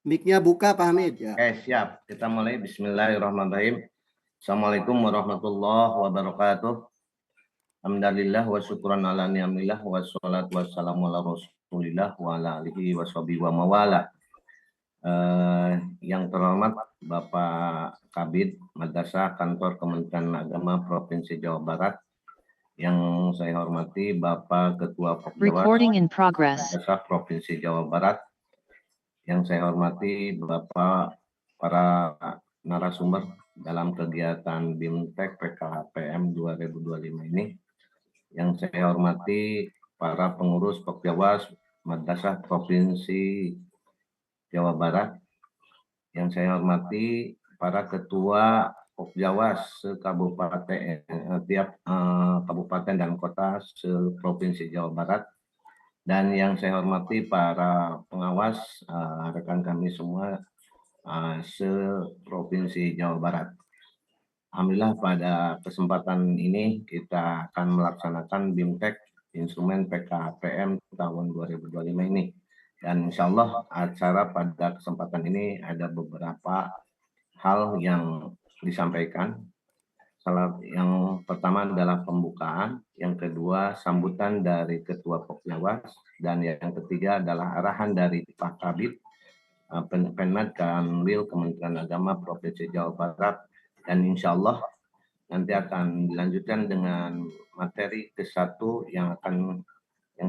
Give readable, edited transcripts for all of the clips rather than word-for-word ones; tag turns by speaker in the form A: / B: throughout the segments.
A: Mic-nya buka Pak Hamid ya.
B: Oke, siap. Kita mulai. Bismillahirrahmanirrahim. Assalamualaikum warahmatullahi wabarakatuh. Alhamdulillah wa syukuran ala ni'amillah wa salatu wassalamu ala rasulillah wa ala alihi wa sahbihi wa mawala. Yang terhormat Bapak Kabid Madrasah Kantor Kementerian Agama Provinsi Jawa Barat. Yang saya hormati Bapak Ketua Pokjawas Madrasah Provinsi Jawa Barat. Yang saya hormati Bapak para narasumber dalam kegiatan BIMTEK PKPM 2025 ini. Yang saya hormati para pengurus Pokjawas Madrasah Provinsi Jawa Barat. Yang saya hormati para ketua Pokjawas se-kabupaten, tiap kabupaten dan kota se-provinsi Jawa Barat. Dan yang saya hormati para pengawas, rekan kami semua se-provinsi Jawa Barat. Alhamdulillah pada kesempatan ini kita akan melaksanakan BIMTEK instrumen PKPM tahun 2025 ini. Dan insya Allah acara pada kesempatan ini ada beberapa hal yang disampaikan. Yang pertama adalah pembukaan, yang kedua sambutan dari Ketua Pokjawas, dan yang ketiga adalah arahan dari Pak Kabid, Penmed Kanwil Kementerian Agama Provinsi Jawa Barat, dan insya Allah nanti akan dilanjutkan dengan materi ke-1 yang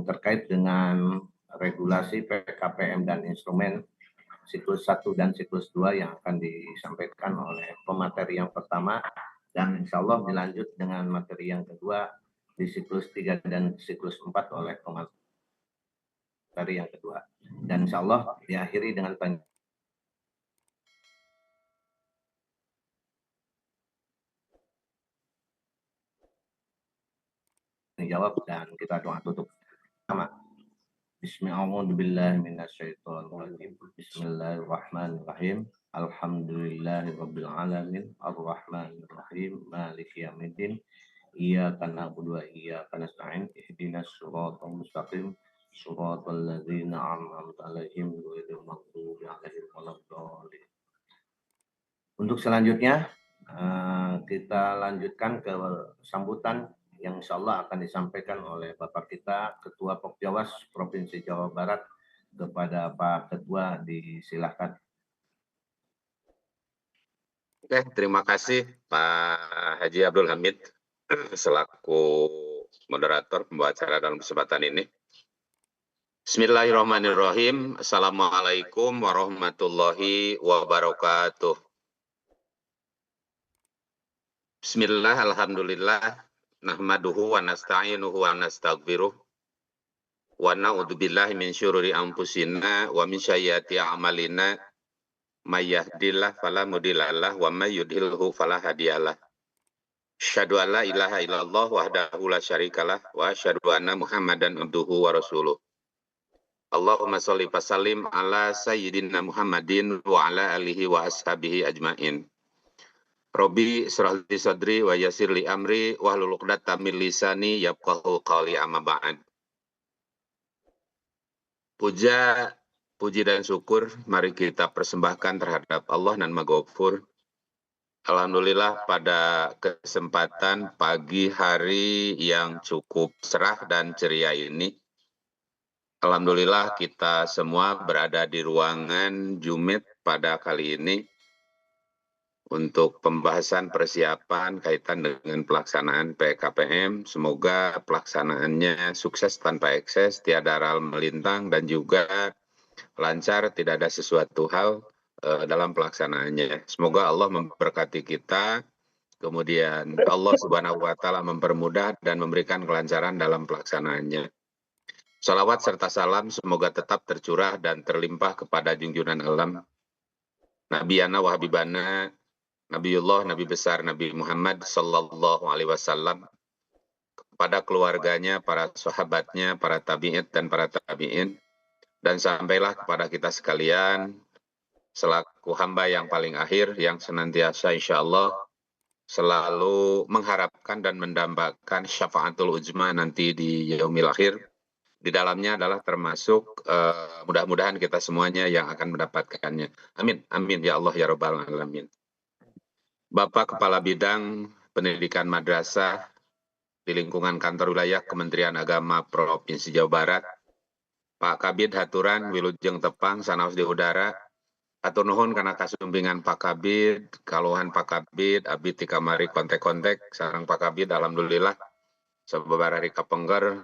B: terkait dengan regulasi PKPM dan instrumen siklus 1 dan siklus 2 yang akan disampaikan oleh pemateri yang pertama. Dan insya Allah dilanjut dengan materi yang kedua di siklus 3 dan siklus 4 oleh pemateri yang kedua. Dan insya Allah diakhiri dengan jawab dan kita doa tutup. Sama. Bismillahirrahmanirrahim. Bismillahirrahmanirrahim. Alhamdulillahirabbil alamin arrahmanirrahim maliki yaumiddin iyyaka na'budu wa iyyaka nasta'in ihdinas siratal mustaqim siratal ladzina an'amta 'alaihim ghairil maghdubi 'alaihim waladdallin. Untuk selanjutnya kita lanjutkan ke sambutan yang insya Allah akan disampaikan oleh Bapak kita Ketua Pokjawas Provinsi Jawa Barat. Kepada Pak Ketua disilakan.
C: Oke, terima kasih Pak Haji Abdul Hamid selaku moderator pembawa acara dalam kesempatan ini. Bismillahirrahmanirrahim. Assalamualaikum warahmatullahi wabarakatuh. Bismillah, alhamdulillah, nahmaduhu wa nasta'inuhu wa nastaghfiruh. Wa na'udzubillahi min syururi anfusina wa min sayyiati a'malina. May yahdihillahu fala mudhillalah wa may yudhlilhu fala hadiyalah. Asyhadu an la ilaha illallah wahdahu la syarikalah wa asyhadu anna Muhammadan abduhu wa rasuluh. Allahumma sholli wa sallim ala sayyidina Muhammadin wa ala alihi wa ashabihi ajmain. Rabbi israh li sadri wa yassir li amri wahlul 'uqdatam min lisani yafqahu qawli amma ba'd. Puji dan syukur mari kita persembahkan terhadap Allah dan Maha Ghafur. Alhamdulillah pada kesempatan pagi hari yang cukup cerah dan ceria ini, alhamdulillah kita semua berada di ruangan Jumit pada kali ini untuk pembahasan persiapan kaitan dengan pelaksanaan PKPM. Semoga pelaksanaannya sukses tanpa ekses, tiada ral melintang, dan juga lancar, tidak ada sesuatu hal dalam pelaksanaannya. Semoga Allah memberkati kita, kemudian Allah Subhanahu wa Ta'ala mempermudah dan memberikan kelancaran dalam pelaksanaannya. Salawat serta salam semoga tetap tercurah dan terlimpah kepada junjungan alam Nabiyana wa Habibana Nabiullah, Nabi besar Nabi Muhammad Sallallahu Alaihi Wasallam, kepada keluarganya, para sahabatnya, para tabi'in dan para tabi'in, dan sampailah kepada kita sekalian selaku hamba yang paling akhir yang senantiasa insya Allah selalu mengharapkan dan mendambakan syafaatul uzma nanti di yaumil akhir. di dalamnya adalah termasuk mudah-mudahan kita semuanya yang akan mendapatkannya. Amin, amin ya Allah ya Rabbal Alamin. Bapak Kepala Bidang Pendidikan Madrasah di lingkungan kantor wilayah Kementerian Agama Provinsi Jawa Barat, Pak Kabid Haturan Wilujeng Tepang Sanaus di udara, atur nuhun karena kasumbingan Pak Kabid, kaluhan Pak Kabid, abdi ti kamari kontek-kontek, sareng Pak Kabid, alhamdulillah, sababaraha kapengger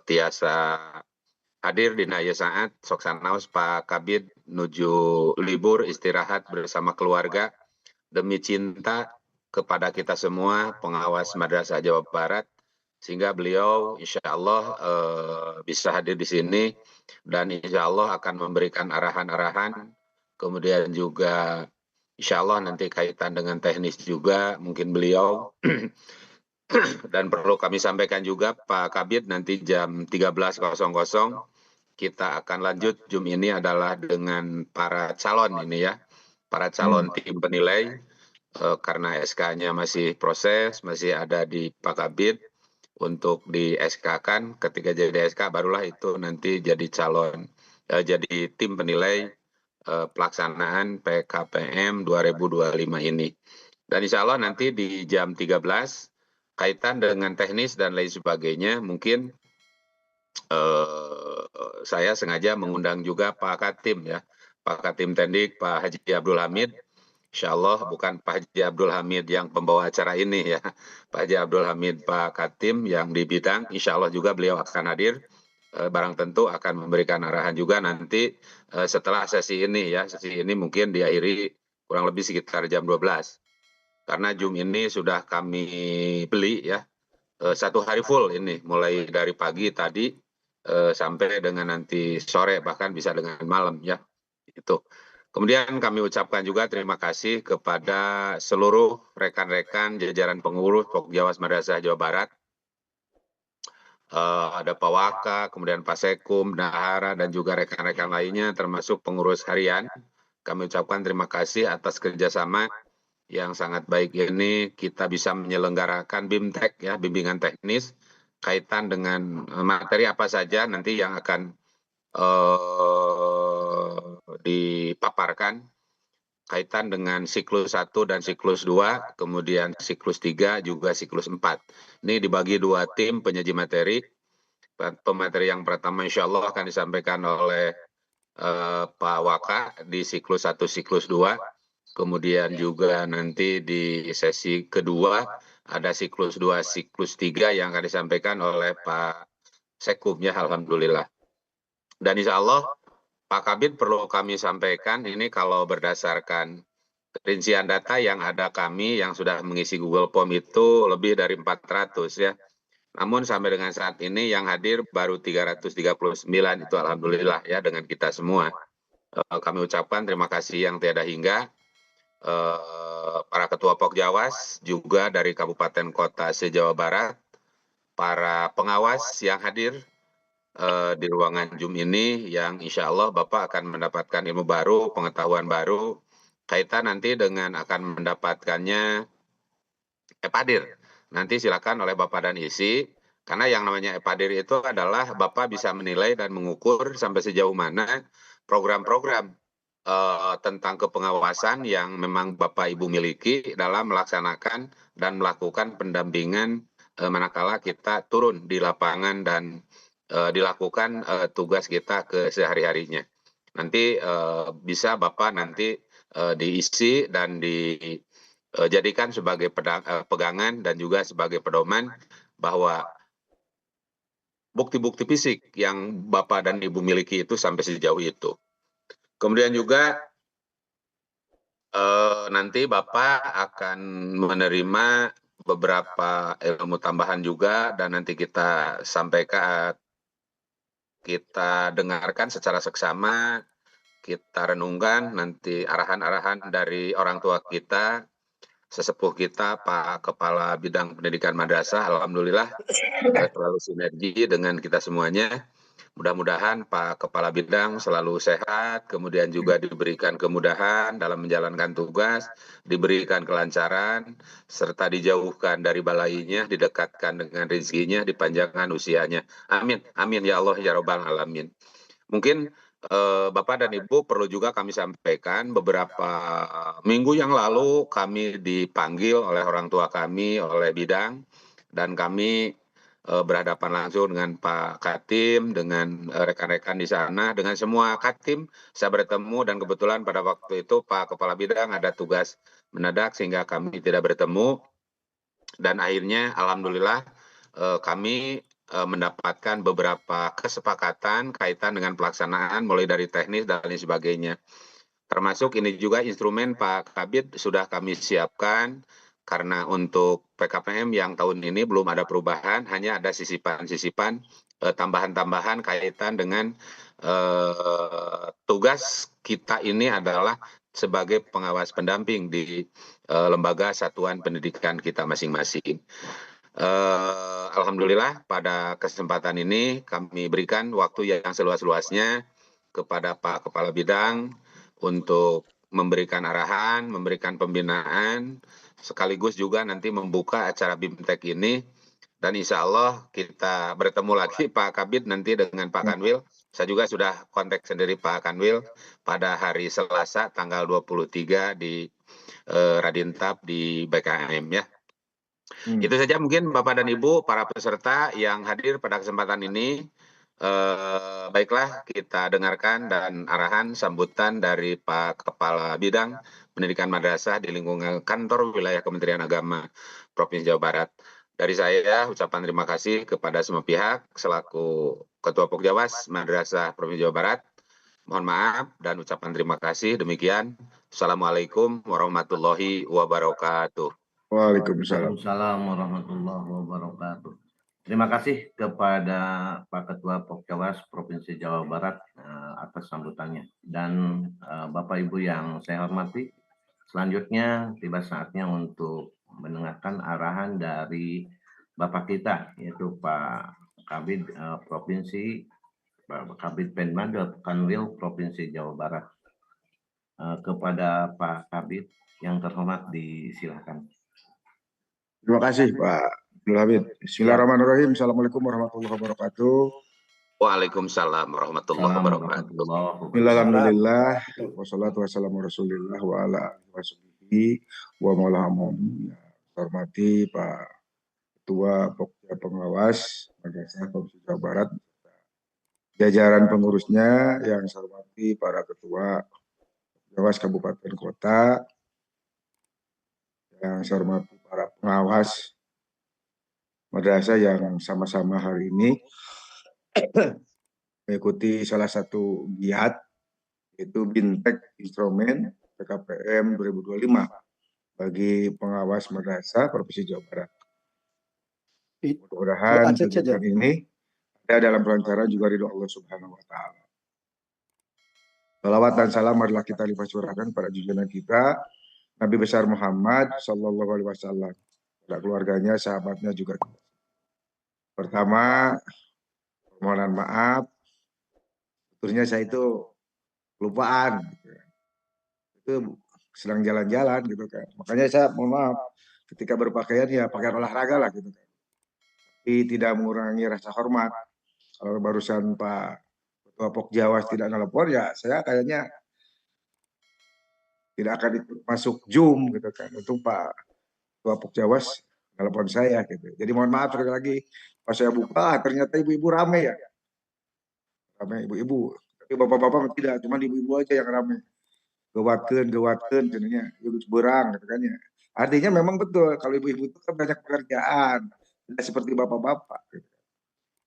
C: tiasa hadir di ieu saat, sok sanaos Pak Kabid nuju libur istirahat bersama keluarga demi cinta kepada kita semua pengawas Madrasah Jawa Barat, sehingga beliau insya Allah bisa hadir di sini dan insya Allah akan memberikan arahan-arahan, kemudian juga insya Allah nanti kaitan dengan teknis juga mungkin beliau dan perlu kami sampaikan juga Pak Kabid nanti jam 13.00 kita akan lanjut Zoom ini adalah dengan para calon ini ya, para calon tim penilai karena SK-nya masih proses, masih ada di Pak Kabid untuk di SK-kan, ketika jadi SK barulah itu nanti jadi calon, jadi tim penilai pelaksanaan PKPM 2025 ini. Dan insya Allah nanti di jam 13 kaitan dengan teknis dan lain sebagainya, mungkin saya sengaja mengundang juga Pak Katim ya, Pak Katim Tendik, Pak Haji Abdul Hamid. Insya Allah bukan Pak Haji Abdul Hamid yang pembawa acara ini ya, Pak Haji Abdul Hamid Pak Katim yang di bidang, insya Allah juga beliau akan hadir, barang tentu akan memberikan arahan juga nanti setelah sesi ini ya, sesi ini mungkin diakhiri kurang lebih sekitar jam 12, karena Zoom ini sudah kami beli ya, 1 hari full ini, mulai dari pagi tadi sampai dengan nanti sore, bahkan bisa dengan malam ya, itu. Kemudian kami ucapkan juga terima kasih kepada seluruh rekan-rekan jajaran pengurus Pokjawas Madrasah Jawa Barat. Ada Pak Waka, kemudian Pak Sekum, Dahara, dan juga rekan-rekan lainnya termasuk pengurus harian. Kami ucapkan terima kasih atas kerjasama yang sangat baik ini, kita bisa menyelenggarakan BIMTEK ya, bimbingan teknis, kaitan dengan materi apa saja nanti yang akan dipaparkan kaitan dengan siklus 1 dan siklus 2, kemudian siklus 3, juga siklus 4. Ini dibagi 2 tim penyaji materi. Pemateri yang pertama insya Allah akan disampaikan oleh Pak Waka di siklus 1, siklus 2. Kemudian juga nanti di sesi kedua ada siklus 2, siklus 3 yang akan disampaikan oleh Pak Sekum ya, alhamdulillah. Dan insya Allah Pak Kabid perlu kami sampaikan ini kalau berdasarkan rincian data yang ada kami yang sudah mengisi Google Form itu lebih dari 400 ya. Namun sampai dengan saat ini yang hadir baru 339, itu alhamdulillah ya dengan kita semua. Kami ucapkan terima kasih yang tiada hingga. Para ketua Pokjawas juga dari Kabupaten Kota se-Jawa Barat, para pengawas yang hadir di ruangan Zoom ini yang insya Allah Bapak akan mendapatkan ilmu baru, pengetahuan baru, kaitan nanti dengan akan mendapatkannya EPADIR. Nanti silakan oleh Bapak dan Isi, karena yang namanya EPADIR itu adalah Bapak bisa menilai dan mengukur sampai sejauh mana program-program tentang kepengawasan yang memang Bapak Ibu miliki dalam melaksanakan dan melakukan pendampingan manakala kita turun di lapangan dan dilakukan tugas kita ke sehari-harinya. Nanti bisa Bapak nanti diisi dan dijadikan sebagai pegangan dan juga sebagai pedoman bahwa bukti-bukti fisik yang Bapak dan Ibu miliki itu sampai sejauh itu. Kemudian juga nanti Bapak akan menerima beberapa ilmu tambahan juga dan nanti kita sampaikan, kita dengarkan secara seksama, kita renungkan nanti arahan-arahan dari orang tua kita, sesepuh kita, Pak Kepala Bidang Pendidikan Madrasah, alhamdulillah selalu sinergi dengan kita semuanya. Mudah-mudahan Pak Kepala Bidang selalu sehat, kemudian juga diberikan kemudahan dalam menjalankan tugas, diberikan kelancaran, serta dijauhkan dari balainya, didekatkan dengan rezekinya, dipanjangkan usianya. Amin, amin ya Allah ya Rabbal Alamin. Mungkin Bapak dan Ibu perlu juga kami sampaikan beberapa minggu yang lalu kami dipanggil oleh orang tua kami, oleh bidang, dan kami berhadapan langsung dengan Pak Katim, dengan rekan-rekan di sana, dengan semua Katim, saya bertemu dan kebetulan pada waktu itu Pak Kepala Bidang ada tugas mendadak sehingga kami tidak bertemu dan akhirnya alhamdulillah kami mendapatkan beberapa kesepakatan kaitan dengan pelaksanaan mulai dari teknis dan lain sebagainya. Termasuk ini juga instrumen Pak Kabid sudah kami siapkan karena untuk PKPM yang tahun ini belum ada perubahan, hanya ada sisipan-sisipan tambahan-tambahan kaitan dengan tugas kita ini adalah sebagai pengawas pendamping di lembaga satuan pendidikan kita masing-masing. Alhamdulillah pada kesempatan ini kami berikan waktu yang seluas-luasnya kepada Pak Kepala Bidang untuk memberikan arahan, memberikan pembinaan, sekaligus juga nanti membuka acara BIMTEK ini. Dan insya Allah kita bertemu lagi Pak Kabid nanti dengan Pak Kanwil. Saya juga sudah kontak sendiri Pak Kanwil pada hari Selasa tanggal 23 di Radintab di BKM ya. Itu saja mungkin Bapak dan Ibu, para peserta yang hadir pada kesempatan ini. Baiklah, kita dengarkan dan arahan sambutan dari Pak Kepala Bidang Pendidikan Madrasah di lingkungan kantor wilayah Kementerian Agama Provinsi Jawa Barat. Dari saya, ucapan terima kasih kepada semua pihak selaku Ketua Pokjawas Madrasah Provinsi Jawa Barat. Mohon maaf dan ucapan terima kasih. Demikian. Assalamualaikum warahmatullahi wabarakatuh.
A: Waalaikumsalam.
B: Waalaikumsalam warahmatullahi wabarakatuh. Terima kasih kepada Pak Ketua Pokjawas Provinsi Jawa Barat atas sambutannya. Dan Bapak Ibu yang saya hormati, selanjutnya tiba saatnya untuk mendengarkan arahan dari Bapak kita, yaitu Pak Kabid Provinsi, Pak Kabid Penman Kanwil Provinsi Jawa Barat. Kepada Pak Kabid yang terhormat disilakan.
A: Terima kasih Pak Abdul Hamid. Bismillahirrahmanirrahim. Assalamualaikum warahmatullahi wabarakatuh.
C: Waalaikumsalam warahmatullahi wabarakatuh.
A: Alhamdulillah. Wassalatu wassalamu rasulillah wa ala alihi wa maulahamun. Hormati Pak Ketua Pokja Pengawas Madrasah Provinsi Jawa Barat, jajaran pengurusnya yang saya hormati para ketua Pokjawas Kabupaten Kota, yang saya hormati para pengawas madrasah yang sama-sama hari ini mengikuti salah satu giat, yaitu BIMTEK Instrumen PKPM 2025 bagi pengawas madrasah Provinsi Jawa Barat. Mudah-mudahan kegiatan ini ada dalam pelancaran juga ridho Allah Subhanahu wa Ta'ala. Salawat dan salam adalah kita limpah curahkan pada junjungan kita Nabi besar Muhammad Sallallahu Alaihi Wasallam, pada keluarganya, sahabatnya juga. Pertama, permohonan maaf, sebetulnya saya itu kelupaan, itu sedang jalan-jalan gitu kan. Makanya saya mohon maaf ketika berpakaian ya pakaian olahraga lah gitu kan. Tapi tidak mengurangi rasa hormat. Kalau barusan Pak Ketua Pokjawas tidak nelpon ya saya kayaknya tidak akan ikut masuk Zoom gitu kan. Untuk Pak Ketua Pokjawas nelpon saya gitu. Jadi mohon maaf sekali lagi pas saya buka ternyata ibu-ibu rame ya. Rame ibu-ibu. Tapi bapak-bapak tidak, cuma ibu-ibu aja yang rame. Gewatkeun jadinya ibu berang gitu kan ya. Artinya memang betul kalau ibu-ibu itu kan banyak pekerjaan, tidak seperti bapak-bapak. Gitu.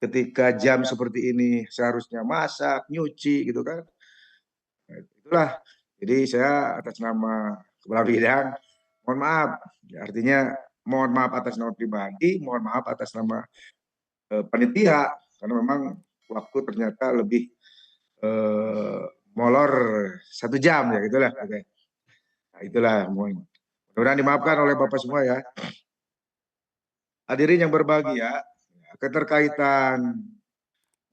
A: Ketika jam seperti ini seharusnya masak, nyuci gitu kan. Nah, itulah. Jadi saya atas nama Kepala Bidang mohon maaf. Ya, artinya mohon maaf atas nama pribadi, mohon maaf atas nama panitia karena memang waktu ternyata lebih molor 1 jam ya gitulah. Nah, itulah mudah-mudahan dimaafkan oleh Bapak semua ya. Hadirin yang berbahagia, keterkaitan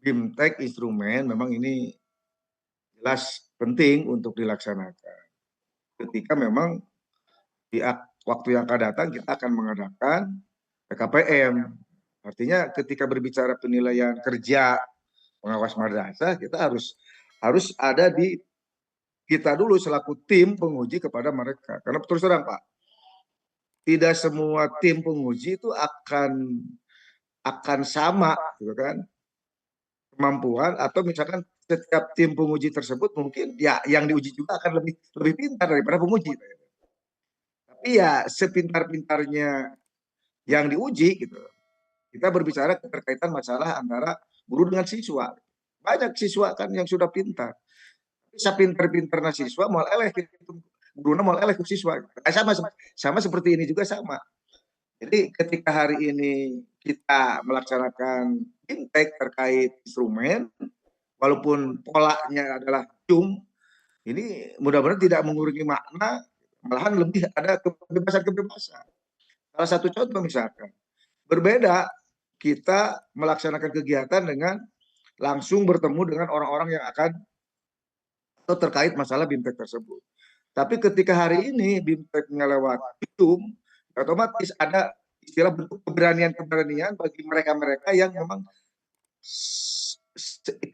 A: BIMTEK instrumen memang ini jelas penting untuk dilaksanakan. Ketika memang di waktu yang akan datang kita akan mengadakan PKPM. Artinya ketika berbicara penilaian kerja pengawas madrasah, kita harus ada di kita dulu selaku tim penguji kepada mereka. Karena terus terang Pak, tidak semua tim penguji itu akan sama, gitu kan, kemampuan, atau misalkan setiap tim penguji tersebut mungkin ya yang diuji juga akan lebih pintar daripada penguji. Tapi ya sepintar-pintarnya yang diuji gitu. Kita berbicara keterkaitan masalah antara guru dengan siswa. Banyak siswa kan yang sudah pintar. Sepintar-pintarnya siswa mau eleh gitu. Gurunya mau eleh ke siswa. Sama seperti ini juga sama. Jadi ketika hari ini kita melaksanakan intek terkait instrumen, walaupun polanya adalah Zoom, ini mudah-mudahan tidak mengurangi makna, malahan lebih ada kebebasan-kebebasan. Salah satu contoh misalkan, berbeda kita melaksanakan kegiatan dengan langsung bertemu dengan orang-orang yang akan atau terkait masalah BIMTEK tersebut. Tapi ketika hari ini BIMTEK-nya lewat Zoom, otomatis ada istilah bentuk keberanian-keberanian bagi mereka-mereka yang memang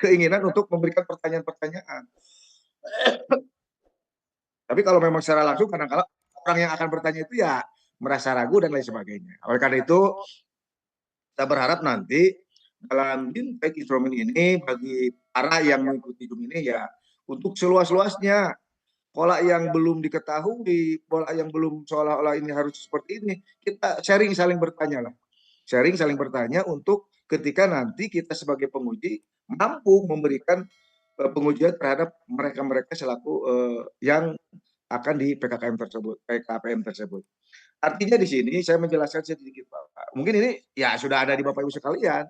A: keinginan untuk memberikan pertanyaan-pertanyaan. Tapi kalau memang secara langsung kadang-kadang orang yang akan bertanya itu ya merasa ragu dan lain sebagainya. Oleh karena itu kita berharap nanti dalam BIMTEK instrumen ini bagi para yang mengikuti Zoom ini ya untuk seluas-luasnya, pola yang belum diketahui, pola yang belum seolah-olah ini harus seperti ini, kita sharing saling bertanya lah. Sharing saling bertanya untuk ketika nanti kita sebagai penguji mampu memberikan pengujian terhadap mereka-mereka selaku yang akan di PKPM tersebut. Artinya di sini saya menjelaskan sedikit Pak. Mungkin ini ya sudah ada di Bapak Ibu sekalian.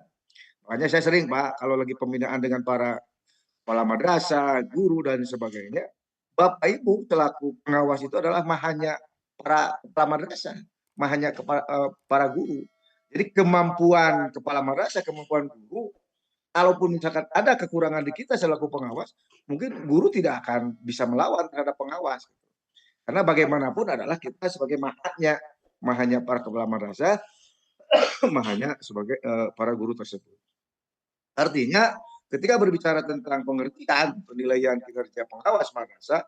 A: Makanya saya sering Pak kalau lagi pembinaan dengan para kepala madrasah, guru dan sebagainya, Bapak Ibu selaku pengawas itu adalah mahanya para kepala madrasah, mahanya para guru. Jadi kemampuan kepala madrasah, kemampuan guru, kalaupun misalkan ada kekurangan di kita selaku pengawas, mungkin guru tidak akan bisa melawan terhadap pengawas. Karena bagaimanapun adalah kita sebagai mahanya para kepala madrasah, mahanya sebagai para guru tersebut. Artinya ketika berbicara tentang pengertian penilaian kinerja pengawas madrasah,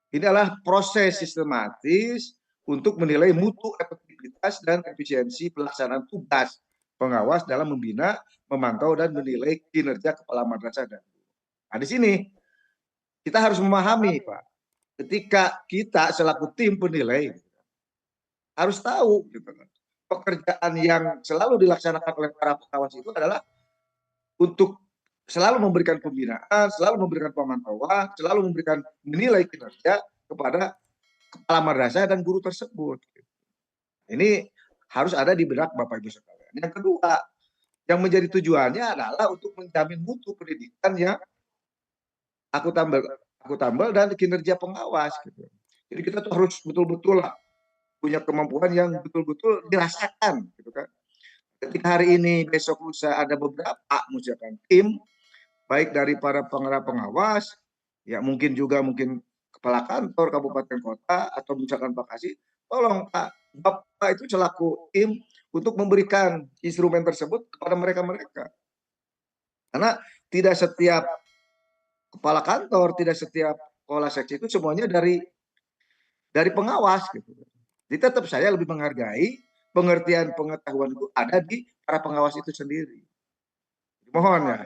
A: ini adalah proses sistematis untuk menilai mutu efektivitas dan efisiensi pelaksanaan tugas pengawas dalam membina, memantau dan menilai kinerja kepala madrasah dan guru. Nah, di sini kita harus memahami, Pak, ketika kita selaku tim penilai harus tahu gitu kan, pekerjaan yang selalu dilaksanakan oleh para pengawas itu adalah untuk selalu memberikan pembinaan, selalu memberikan pemantauan, selalu memberikan menilai kinerja kepada kepala madrasah dan guru tersebut. Ini harus ada di benak Bapak Ibu sekalian. Yang kedua, yang menjadi tujuannya adalah untuk menjamin mutu pendidikan yang akuntabel dan kinerja pengawas. Gitu. Jadi kita tuh harus betul-betul lah punya kemampuan yang betul-betul dirasakan, gitu kan. Ketika hari ini, besok lusa ada beberapa misalkan tim baik dari para pengawas, ya mungkin kepala kantor kabupaten kota atau misalkan Pak Kasih, tolong Pak, Bapak itu selaku tim untuk memberikan instrumen tersebut kepada mereka-mereka. Karena tidak setiap kepala kantor, tidak setiap kepala seksi itu semuanya dari pengawas gitu. Jadi tetap saya lebih menghargai pengertian pengetahuan itu ada di para pengawas itu sendiri. Mohon ya.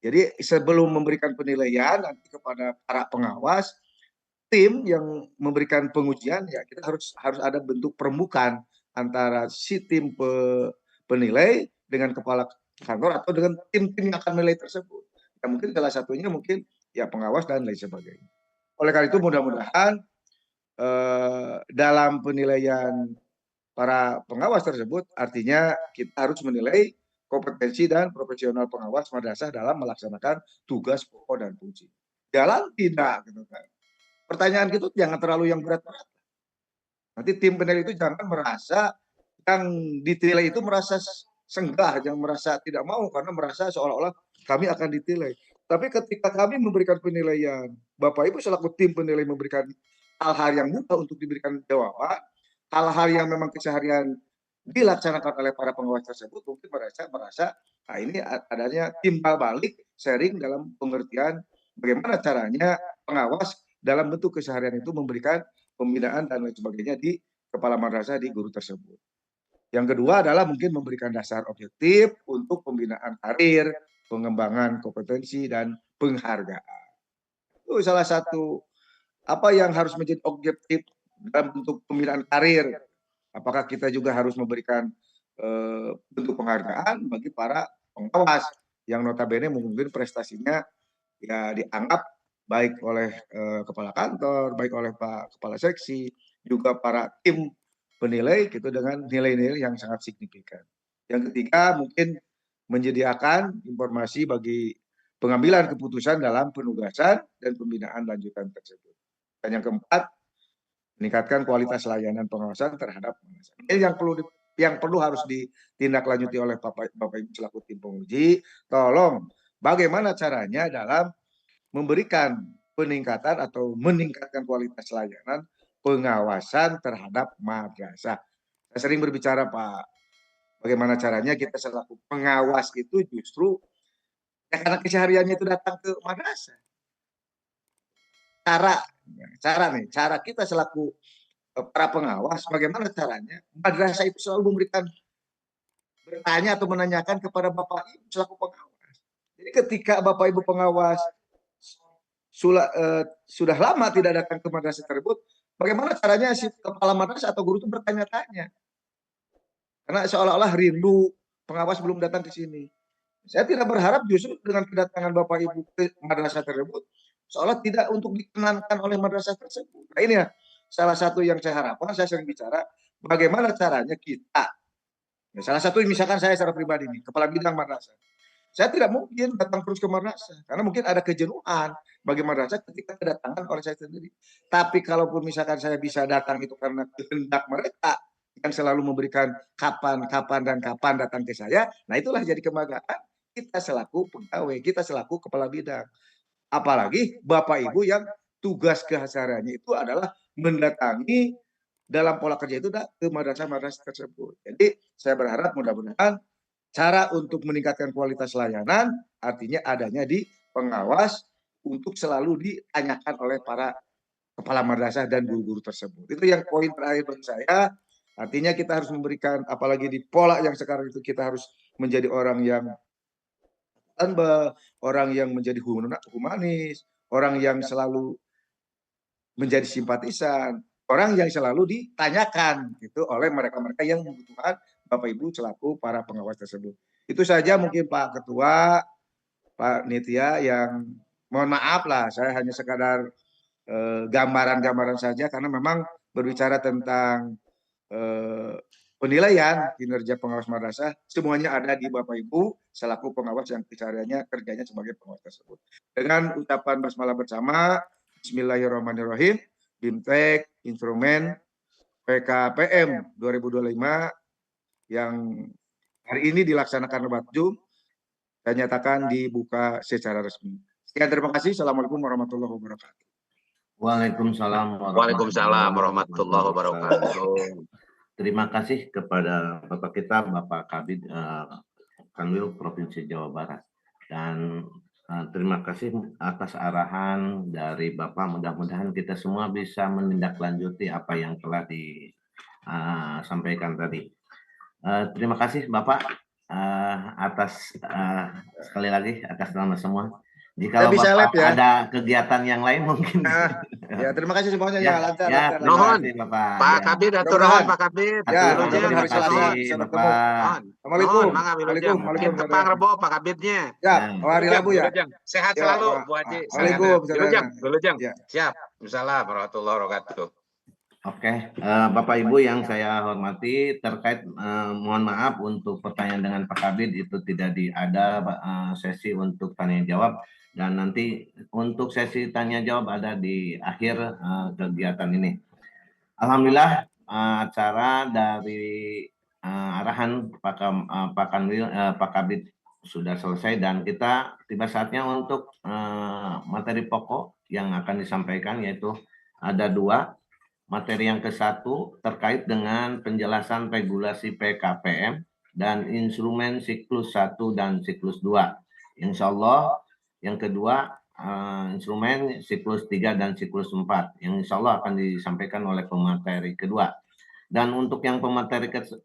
A: Jadi sebelum memberikan penilaian nanti kepada para pengawas, tim yang memberikan pengujian ya kita harus ada bentuk permukaan antara si tim penilai dengan kepala kantor atau dengan tim-tim yang akan menilai tersebut. Ya mungkin salah satunya mungkin ya pengawas dan lain sebagainya. Oleh karena itu mudah-mudahan dalam penilaian para pengawas tersebut artinya kita harus menilai kompetensi dan profesional pengawas madrasah dalam melaksanakan tugas pokok dan fungsi. Jalan tidak, gitu kan. Pertanyaan itu jangan terlalu yang berat-berat. Nanti tim penilai itu jangan merasa yang ditilai itu merasa senggah, jangan merasa tidak mau karena merasa seolah-olah kami akan ditilai. Tapi ketika kami memberikan penilaian, Bapak Ibu selaku tim penilai memberikan hal-hal yang mudah untuk diberikan jawaban, hal-hal yang memang keseharian dilaksanakan oleh para pengawas tersebut, mungkin merasa nah ini adanya timbal balik sharing dalam pengertian bagaimana caranya pengawas dalam bentuk keseharian itu memberikan pembinaan dan lain sebagainya di kepala madrasah, di guru tersebut. Yang kedua adalah mungkin memberikan dasar objektif untuk pembinaan karir, pengembangan kompetensi, dan penghargaan. Itu salah satu apa yang harus menjadi objektif dalam bentuk pembinaan karir. Apakah kita juga harus memberikan bentuk penghargaan bagi para pengawas yang notabene mungkin prestasinya ya dianggap baik oleh kepala kantor, baik oleh Pak Kepala Seksi, juga para tim penilai gitu dengan nilai-nilai yang sangat signifikan. Yang ketiga mungkin menyediakan informasi bagi pengambilan keputusan dalam penugasan dan pembinaan lanjutan tersebut. Dan yang keempat, meningkatkan kualitas layanan pengawasan terhadap pengawasan. Ini yang perlu harus ditindaklanjuti oleh Bapak Ibu selaku tim penguji. Tolong bagaimana caranya dalam memberikan peningkatan atau meningkatkan kualitas layanan pengawasan terhadap madrasah. Saya sering berbicara Pak, bagaimana caranya kita selaku pengawas itu justru ya karena kesehariannya itu datang ke madrasah. Cara kita selaku para pengawas, bagaimana caranya madrasah itu selalu memberikan bertanya atau menanyakan kepada Bapak Ibu selaku pengawas. Jadi ketika Bapak Ibu pengawas sudah lama tidak datang ke madrasah tersebut, bagaimana caranya si kepala madrasah atau guru itu bertanya-tanya? Karena seolah-olah rindu pengawas belum datang ke sini. Saya tidak berharap justru dengan kedatangan Bapak Ibu ke madrasah tersebut, seolah tidak untuk dikenankan oleh madrasah tersebut. Nah ini ya, salah satu yang saya harapkan, saya sering bicara, bagaimana caranya kita, ya salah satu misalkan saya secara pribadi nih, kepala bidang madrasah, saya tidak mungkin datang terus ke madrasah, karena mungkin ada kejenuhan bagi madrasah ketika kedatangan oleh saya sendiri. Tapi kalaupun misalkan saya bisa datang itu karena kehendak mereka, yang selalu memberikan kapan datang ke saya, nah itulah jadi kebanggaan kita selaku pegawai, kita selaku kepala bidang. Apalagi Bapak Ibu yang tugas kesehariannya itu adalah mendatangi dalam pola kerja itu ke madrasah-madrasah tersebut. Jadi saya berharap mudah-mudahan cara untuk meningkatkan kualitas layanan artinya adanya di pengawas untuk selalu ditanyakan oleh para kepala madrasah dan guru-guru tersebut. Itu yang poin terakhir bagi saya. Artinya kita harus memberikan, apalagi di pola yang sekarang itu kita harus menjadi orang yang orang yang menjadi humanis, orang yang selalu menjadi simpatisan, orang yang selalu ditanyakan gitu oleh mereka-mereka yang membutuhkan Bapak Ibu selaku para pengawas tersebut. Itu saja mungkin Pak Ketua, Pak Nitya yang mohon maaf lah saya hanya sekadar gambaran-gambaran saja karena memang berbicara tentang penilaian kinerja pengawas madrasah semuanya ada di Bapak Ibu selaku pengawas yang kesehariannya kerjanya sebagai pengawas tersebut. Dengan ucapan basmalah bersama, Bismillahirrahmanirrahim, BIMTEK Instrumen PKPM 2025 yang hari ini dilaksanakan rapat Zoom, saya nyatakan dibuka secara resmi. Sekian, terima kasih. Assalamualaikum warahmatullahi wabarakatuh.
B: Waalaikumsalam
C: warahmatullahi wabarakatuh.
B: Terima kasih kepada Bapak kita, Bapak Kabid Kanwil Provinsi Jawa Barat. Dan terima kasih atas arahan dari Bapak. Mudah-mudahan kita semua bisa menindaklanjuti apa yang telah disampaikan tadi. Terima kasih Bapak atas sekali lagi atas nama semua. Jika Bapak ada kegiatan yang lain mungkin.
A: Ya, terima kasih semuanya ya, lancar.
C: Nuhun, Pak Kabid, aturnuhun Pak Kabid.
B: Terima kasih Bapak.
A: Assalamualaikum.
C: Waalaikumsalam. Tepang Rebo Pak Kabidnya.
A: Ya, hari Rabu ya.
C: Sehat selalu Bu Haji.
A: Waalaikumsalam.
C: Wilujeng. Siap. Assalamualaikum warahmatullahi wabarakatuh.
B: Oke, Bapak Ibu yang saya hormati, terkait mohon maaf untuk pertanyaan dengan Pak Kabid itu tidak ada sesi untuk tanya jawab, dan nanti untuk sesi tanya jawab ada di akhir kegiatan ini. Alhamdulillah acara dari arahan Pak Kabid sudah selesai dan kita tiba saatnya untuk materi pokok yang akan disampaikan, yaitu ada 2. Materi yang ke-1 terkait dengan penjelasan regulasi PKPM dan instrumen siklus 1 dan siklus 2. Insya Allah yang kedua instrumen siklus 3 dan siklus 4 yang insya Allah akan disampaikan oleh pemateri kedua. Dan untuk yang pemateri ke-1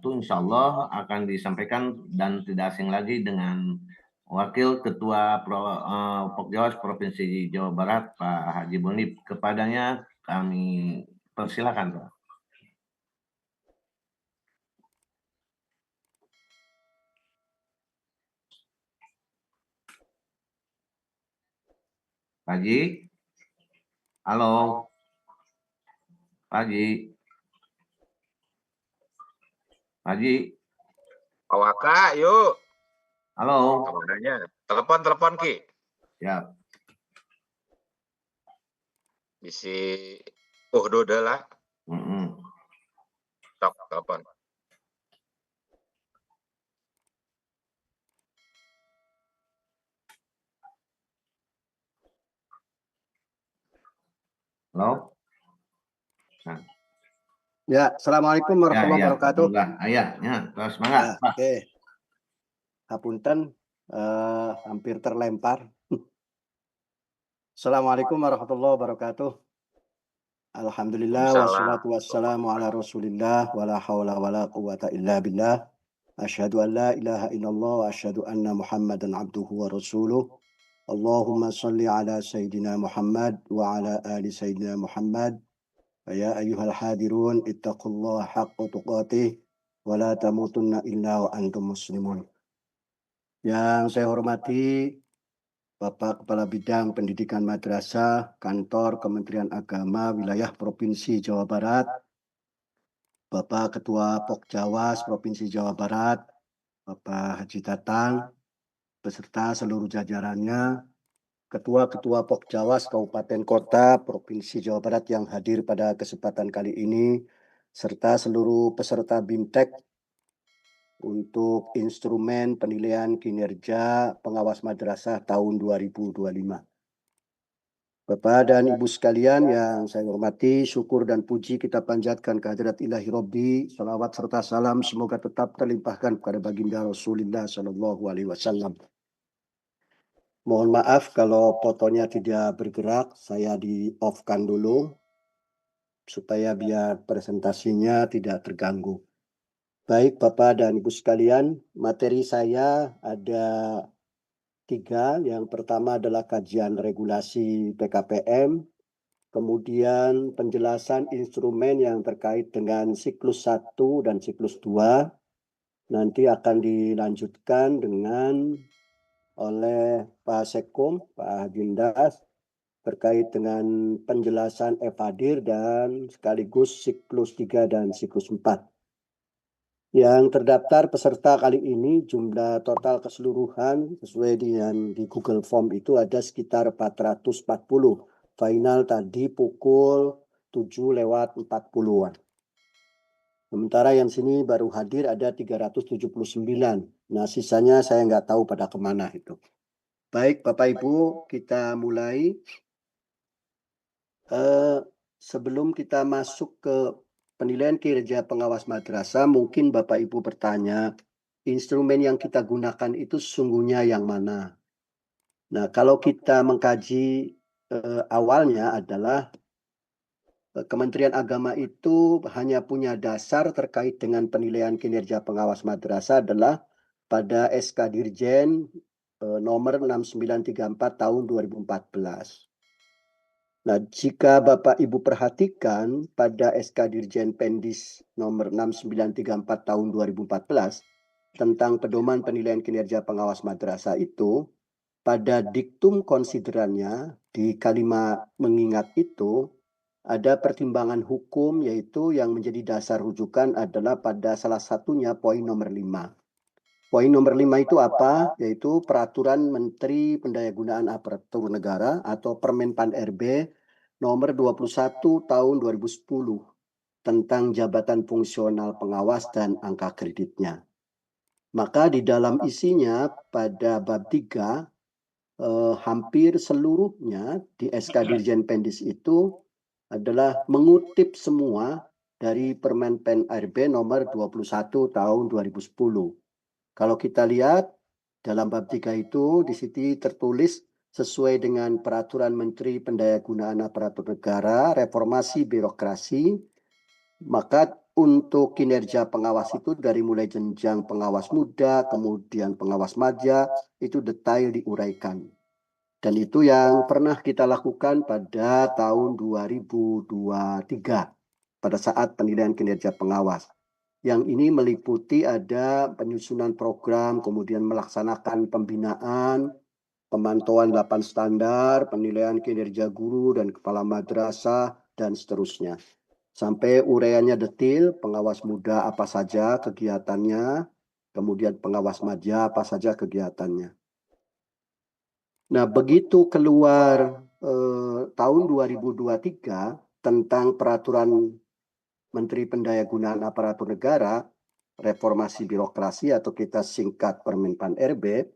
B: insya Allah akan disampaikan dan tidak asing lagi dengan Wakil Ketua Pokjawas Provinsi Jawa Barat, Pak Haji Bonif. Kepadanya kami persilakan, Pak. Pak Haji? Halo? Pak Haji? Pak Haji?
C: Pak Waka, yuk.
B: Halo?
C: Kemananya? Telepon Ki.
B: Siap.
C: Bisi dode lah. Tok, telepon.
B: Halo?
D: Nah. Ya, Assalamualaikum warahmatullahi wabarakatuh.
B: Ya, terus semangat, Pak.
D: Oke. Hapunten, hampir terlempar. Assalamualaikum warahmatullahi wabarakatuh. Alhamdulillah wassalatu wassalamu ala Rasulillah wala haula wala quwata illa billah. Asyhadu an la ilaha illallah wa asyhadu anna Muhammadan abduhu wa rasuluh. Allahumma shalli ala sayyidina Muhammad wa ala ali sayyidina Muhammad. Ya ayyuhal hadirun ittaqullaha haqqa tuqatih wa la tamutunna illa wa antum muslimun. Yang saya hormati Bapak Kepala Bidang Pendidikan Madrasah Kantor Kementerian Agama Wilayah Provinsi Jawa Barat, Bapak Ketua Pokjawas Provinsi Jawa Barat, Bapak Haji Tatang, beserta seluruh jajarannya, Ketua-Ketua Pokjawas Kabupaten Kota Provinsi Jawa Barat yang hadir pada kesempatan kali ini, serta seluruh peserta BIMTEK untuk instrumen penilaian kinerja pengawas madrasah tahun 2025. Bapak dan Ibu sekalian yang saya hormati, syukur dan puji kita panjatkan kehadirat Ilahi Robbi, salawat serta salam semoga tetap terlimpahkan kepada baginda Rasulullah Shallallahu Alaihi Wasallam. Mohon maaf kalau fotonya tidak bergerak, saya di-off-kan dulu supaya biar presentasinya tidak terganggu. Baik Bapak dan Ibu sekalian, materi saya ada 3. Yang pertama adalah kajian regulasi PKPM, kemudian penjelasan instrumen yang terkait dengan siklus 1 dan siklus 2, nanti akan dilanjutkan dengan oleh Pak Sekum, Pak Gindas, terkait dengan penjelasan evadir dan sekaligus siklus 3 dan siklus 4. Yang terdaftar peserta kali ini jumlah total keseluruhan sesuai dengan di Google Form itu ada sekitar 440. Final tadi pukul 7:40-an. Sementara yang sini baru hadir ada 379. Nah sisanya saya nggak tahu pada kemana itu. Baik Bapak Ibu, kita mulai. Sebelum kita masuk ke penilaian kinerja pengawas madrasah, mungkin Bapak Ibu bertanya, instrumen yang kita gunakan itu sesungguhnya yang mana? Nah, kalau kita mengkaji awalnya adalah Kementerian Agama itu hanya punya dasar terkait dengan penilaian kinerja pengawas madrasah adalah pada SK Dirjen nomor 6934 tahun 2014. Nah, jika Bapak Ibu perhatikan pada SK Dirjen Pendis nomor 6934 tahun 2014 tentang pedoman penilaian kinerja pengawas madrasah itu, pada diktum konsiderannya di kalimat mengingat itu, ada pertimbangan hukum yaitu yang menjadi dasar rujukan adalah pada salah satunya poin nomor 5. Poin nomor 5 itu apa? Yaitu Peraturan Menteri Pendayagunaan Aparatur Negara atau Permenpan RB nomor 21 tahun 2010 tentang jabatan fungsional pengawas dan angka kreditnya. Maka di dalam isinya pada bab 3 hampir seluruhnya di SK Dirjen Pendis itu adalah mengutip semua dari Permen Pen RB nomor 21 tahun 2010. Kalau kita lihat dalam bab 3 itu di sini tertulis sesuai dengan Peraturan Menteri Pendayagunaan Aparatur Negara, Reformasi Birokrasi, maka untuk kinerja pengawas itu dari mulai jenjang pengawas muda, kemudian pengawas madya, itu detail diuraikan. Dan itu yang pernah kita lakukan pada tahun 2023 pada saat penilaian kinerja pengawas. Yang ini meliputi ada penyusunan program, kemudian melaksanakan pembinaan, pemantauan 8 standar, penilaian kinerja guru dan kepala madrasah, dan seterusnya. Sampai uraiannya detil, pengawas muda apa saja kegiatannya, kemudian pengawas madya apa saja kegiatannya. Nah, begitu keluar tahun 2023 tentang Peraturan Menteri Pendayagunaan Aparatur Negara, Reformasi Birokrasi atau kita singkat Permenpan RB,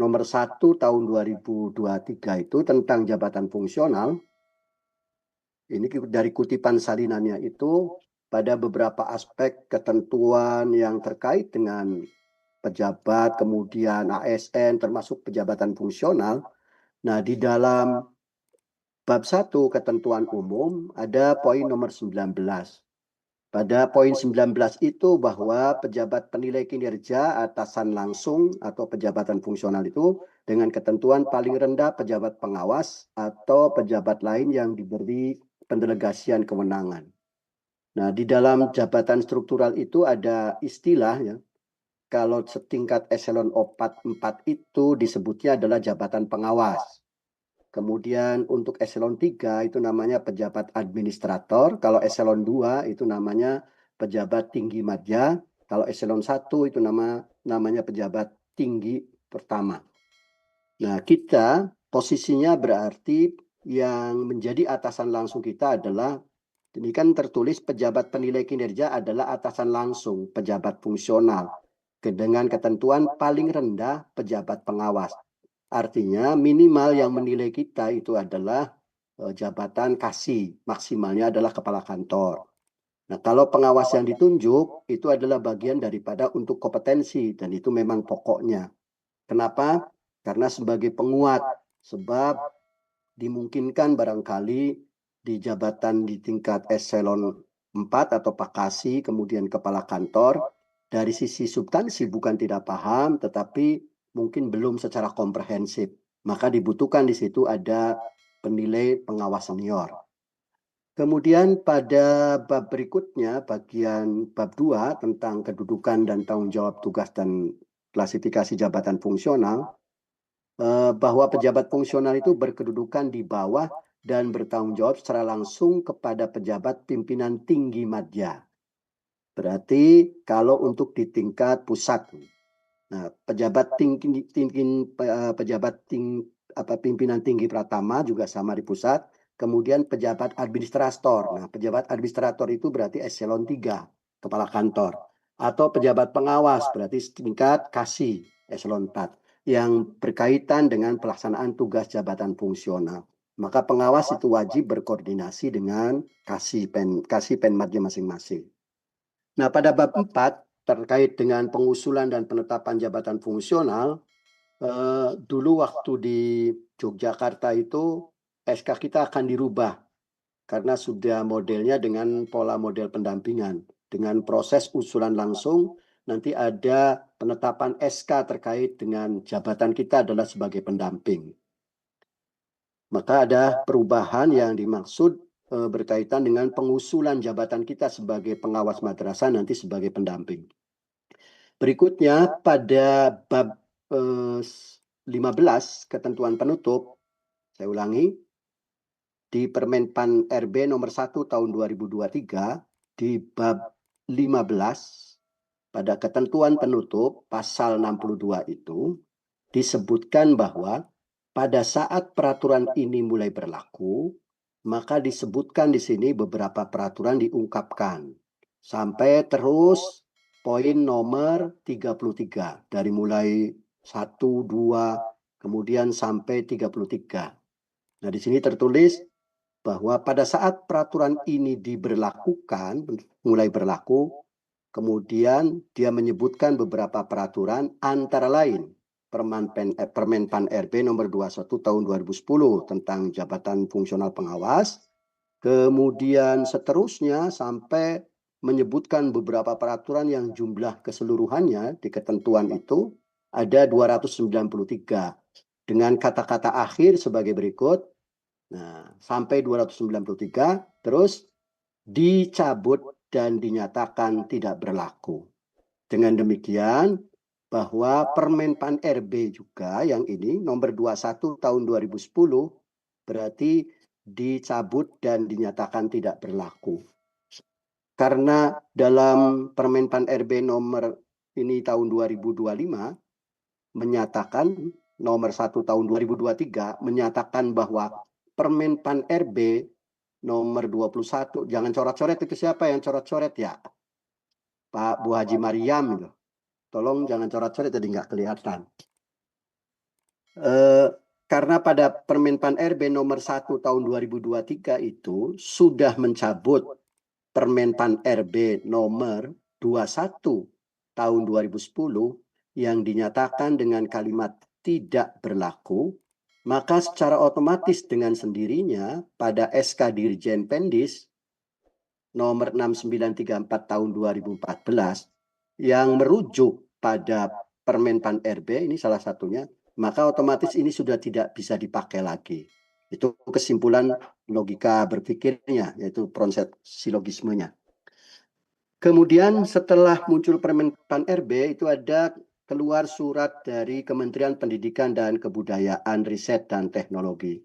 D: nomor 1 tahun 2023 itu tentang jabatan fungsional. Ini dari kutipan salinannya itu pada beberapa aspek ketentuan yang terkait dengan pejabat, kemudian ASN, termasuk pejabatan fungsional. Nah, di dalam bab 1 ketentuan umum ada poin nomor 19. Pada poin 19 itu bahwa pejabat penilai kinerja atasan langsung atau pejabatan fungsional itu dengan ketentuan paling rendah pejabat pengawas atau pejabat lain yang diberi pendelegasian kewenangan. Nah, di dalam jabatan struktural itu ada istilah ya. Kalau setingkat eselon 4 itu disebutnya adalah jabatan pengawas. Kemudian untuk eselon 3 itu namanya pejabat administrator, kalau eselon 2 itu namanya pejabat tinggi madya, kalau eselon 1 itu namanya pejabat tinggi pertama. Nah, kita posisinya berarti yang menjadi atasan langsung kita adalah, ini kan tertulis pejabat penilai kinerja adalah atasan langsung, pejabat fungsional, dengan ketentuan paling rendah pejabat pengawas. Artinya minimal yang menilai kita itu adalah jabatan kasih, maksimalnya adalah kepala kantor. Nah, kalau pengawas yang ditunjuk itu adalah bagian daripada untuk kompetensi dan itu memang pokoknya. Kenapa? Karena sebagai penguat, sebab dimungkinkan barangkali di jabatan di tingkat eselon 4 atau pakasi, kemudian kepala kantor, dari sisi substansi bukan tidak paham, tetapi mungkin belum secara komprehensif. Maka dibutuhkan di situ ada penilai pengawas senior. Kemudian pada bab berikutnya, bagian bab 2 tentang kedudukan dan tanggung jawab tugas dan klasifikasi jabatan fungsional, bahwa pejabat fungsional itu berkedudukan di bawah dan bertanggung jawab secara langsung kepada pejabat pimpinan tinggi madya. Berarti kalau untuk di tingkat pusat, nah, pimpinan tinggi pratama juga sama di pusat. Kemudian pejabat administrator. Nah, pejabat administrator itu berarti eselon 3, kepala kantor. Atau pejabat pengawas berarti tingkat kasih, eselon 4, yang berkaitan dengan pelaksanaan tugas jabatan fungsional. Maka pengawas itu wajib berkoordinasi dengan kasih penmadnya masing-masing. Nah, pada bab 4 terkait dengan pengusulan dan penetapan jabatan fungsional, dulu waktu di Yogyakarta itu SK kita akan dirubah karena sudah modelnya dengan pola model pendampingan. Dengan proses usulan langsung, nanti ada penetapan SK terkait dengan jabatan kita adalah sebagai pendamping. Maka ada perubahan yang dimaksud berkaitan dengan pengusulan jabatan kita sebagai pengawas madrasah nanti sebagai pendamping. Berikutnya pada bab 15 ketentuan penutup, saya ulangi, di Permenpan RB nomor 1 tahun 2023 di bab 15 pada ketentuan penutup pasal 62 itu disebutkan bahwa pada saat peraturan ini mulai berlaku, maka disebutkan di sini beberapa peraturan diungkapkan sampai terus poin nomor 33 dari mulai 1, 2, kemudian sampai 33. Nah, di sini tertulis bahwa pada saat peraturan ini diberlakukan, mulai berlaku, kemudian dia menyebutkan beberapa peraturan antara lain Permenpan RB nomor 21 tahun 2010 tentang jabatan fungsional pengawas, kemudian seterusnya sampai menyebutkan beberapa peraturan yang jumlah keseluruhannya di ketentuan itu ada 293 dengan kata-kata akhir sebagai berikut. Nah, sampai 293 terus dicabut dan dinyatakan tidak berlaku. Dengan demikian bahwa Permenpan RB juga yang ini nomor 21 tahun 2010 berarti dicabut dan dinyatakan tidak berlaku. Karena dalam Permenpan RB nomor ini tahun 2025 menyatakan nomor 1 tahun 2023 menyatakan bahwa Permenpan RB nomor 21, jangan coret-coret, itu siapa yang coret-coret ya? Pak Bu Haji Mariam itu. Tolong jangan coret-coret jadi nggak kelihatan. Karena pada Permenpan RB nomor 1 tahun 2023 itu sudah mencabut Permenpan RB nomor 21 tahun 2010 yang dinyatakan dengan kalimat tidak berlaku, maka secara otomatis dengan sendirinya pada SK Dirjen Pendis nomor 6934 tahun 2014 yang merujuk pada Permenpan RB ini salah satunya, maka otomatis ini sudah tidak bisa dipakai lagi. Itu kesimpulan logika berpikirnya, yaitu proses silogismenya. Kemudian setelah muncul Permenpan RB itu ada keluar surat dari Kementerian Pendidikan dan Kebudayaan, Riset dan Teknologi.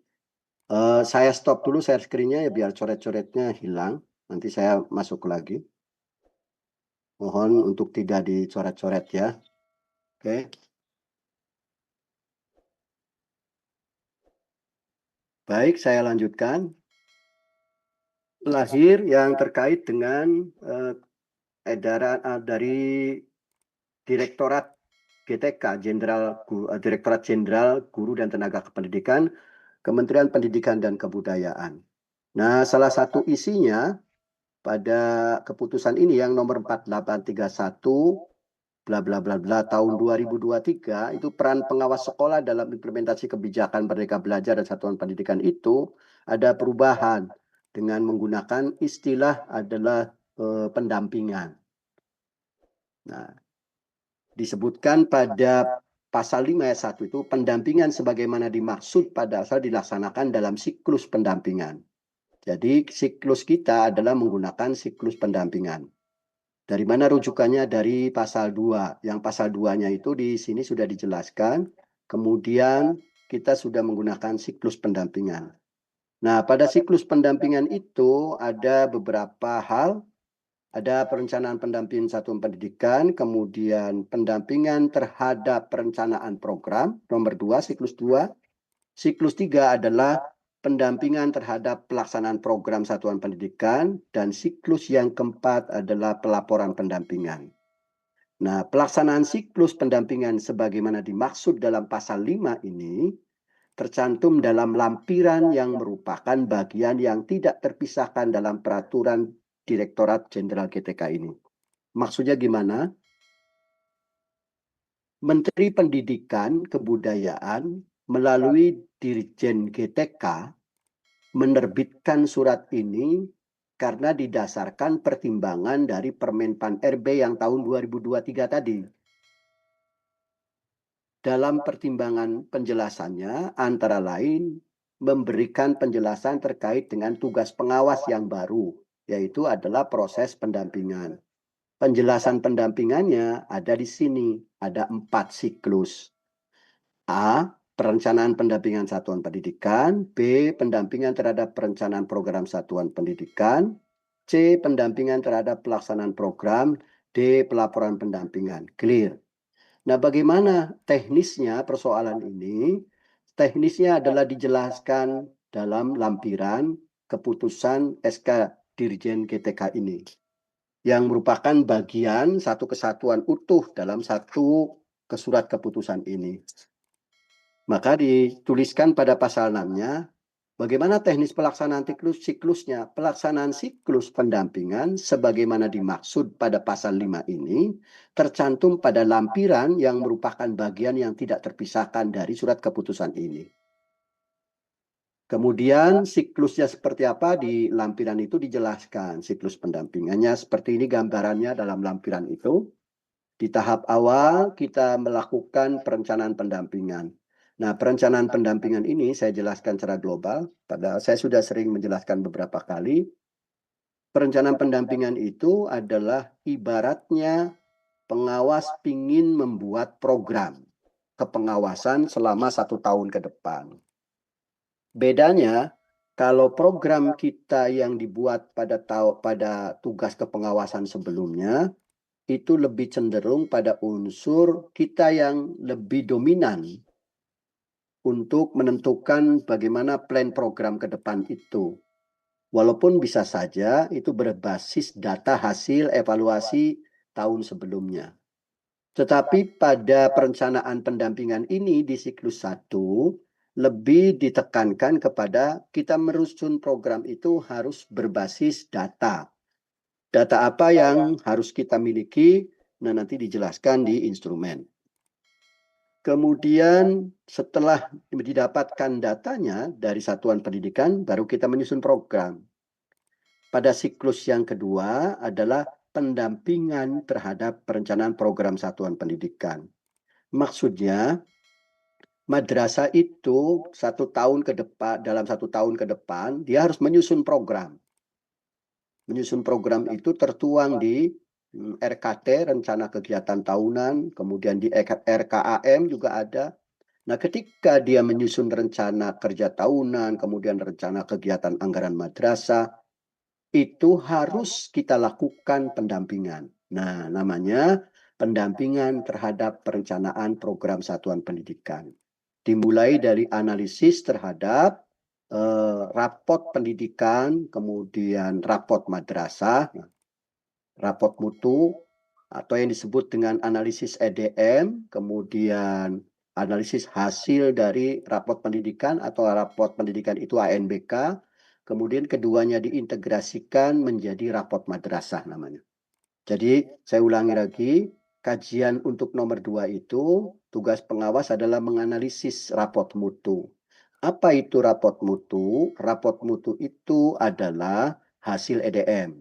D: Saya stop dulu share screen-nya ya biar coret-coretnya hilang. Nanti saya masuk lagi. Mohon untuk tidak dicoret-coret ya. Oke. Baik, saya lanjutkan. Lahir yang terkait dengan edaran dari Direktorat GTK, Direktorat Jenderal Guru dan Tenaga Kependidikan, Kementerian Pendidikan dan Kebudayaan. Nah, salah satu isinya pada keputusan ini yang nomor 4831 bla bla bla bla tahun 2023 itu peran pengawas sekolah dalam implementasi kebijakan Merdeka Belajar dan Satuan Pendidikan itu ada perubahan dengan menggunakan istilah adalah pendampingan. Nah, disebutkan pada pasal 5 ayat 1 itu pendampingan sebagaimana dimaksud pada asal dilaksanakan dalam siklus pendampingan. Jadi siklus kita adalah menggunakan siklus pendampingan. Dari mana rujukannya? Dari pasal 2. Yang pasal 2-nya itu di sini sudah dijelaskan. Kemudian kita sudah menggunakan siklus pendampingan. Nah, pada siklus pendampingan itu ada beberapa hal. Ada perencanaan pendampingan satuan pendidikan, kemudian pendampingan terhadap perencanaan program, nomor 2, siklus 2. Siklus 3 adalah pendampingan terhadap pelaksanaan program satuan pendidikan, dan siklus yang keempat adalah pelaporan pendampingan. Nah, pelaksanaan siklus pendampingan sebagaimana dimaksud dalam pasal 5 ini tercantum dalam lampiran yang merupakan bagian yang tidak terpisahkan dalam peraturan Direktorat Jenderal GTK ini. Maksudnya gimana? Menteri Pendidikan Kebudayaan melalui Dirjen GTK menerbitkan surat ini karena didasarkan pertimbangan dari Permenpan RB yang tahun 2023 tadi. Dalam pertimbangan penjelasannya antara lain memberikan penjelasan terkait dengan tugas pengawas yang baru, yaitu adalah proses pendampingan. Penjelasan pendampingannya ada di sini, ada 4 siklus. A. Perencanaan pendampingan satuan pendidikan. B. Pendampingan terhadap perencanaan program satuan pendidikan. C. Pendampingan terhadap pelaksanaan program. D. Pelaporan pendampingan. Clear. Nah, bagaimana teknisnya persoalan ini? Teknisnya adalah dijelaskan dalam lampiran keputusan SK Dirjen GTK ini. yang merupakan bagian satu kesatuan utuh dalam satu surat keputusan ini. Maka dituliskan pada pasal 6-nya, bagaimana teknis pelaksanaan siklusnya. Pelaksanaan siklus pendampingan sebagaimana dimaksud pada pasal 5 ini tercantum pada lampiran yang merupakan bagian yang tidak terpisahkan dari surat keputusan ini. Kemudian siklusnya seperti apa di lampiran itu dijelaskan. Siklus pendampingannya seperti ini gambarannya dalam lampiran itu. Di tahap awal kita melakukan perencanaan pendampingan. Nah, perencanaan pendampingan ini saya jelaskan secara global. Padahal saya sudah sering menjelaskan beberapa kali. Perencanaan pendampingan itu adalah ibaratnya pengawas ingin membuat program kepengawasan selama 1 tahun ke depan. Bedanya, kalau program kita yang dibuat pada tugas kepengawasan sebelumnya, itu lebih cenderung pada unsur kita yang lebih dominan untuk menentukan bagaimana plan program ke depan itu. Walaupun bisa saja itu berbasis data hasil evaluasi tahun sebelumnya. Tetapi pada perencanaan pendampingan ini di siklus 1, lebih ditekankan kepada kita merusun program itu harus berbasis data. Data apa yang harus kita miliki? Nah, nanti dijelaskan di instrumen. Kemudian setelah didapatkan datanya dari satuan pendidikan, baru kita menyusun program. Pada siklus yang kedua adalah pendampingan terhadap perencanaan program satuan pendidikan. Maksudnya, madrasah itu dalam 1 tahun ke depan, dia harus menyusun program. Menyusun program itu tertuang di RKT, Rencana Kegiatan Tahunan, kemudian di RKAM juga ada. Nah, ketika dia menyusun rencana kerja tahunan, kemudian rencana kegiatan anggaran madrasah, itu harus kita lakukan pendampingan. Nah, namanya pendampingan terhadap perencanaan program satuan pendidikan. Dimulai dari analisis terhadap rapot pendidikan, kemudian rapot madrasah, rapot mutu, atau yang disebut dengan analisis EDM, kemudian analisis hasil dari rapot pendidikan atau rapot pendidikan itu ANBK, kemudian keduanya diintegrasikan menjadi rapot madrasah namanya. Jadi saya ulangi lagi, kajian untuk nomor 2 itu tugas pengawas adalah menganalisis rapot mutu. Apa itu rapot mutu? Rapot mutu itu adalah hasil EDM.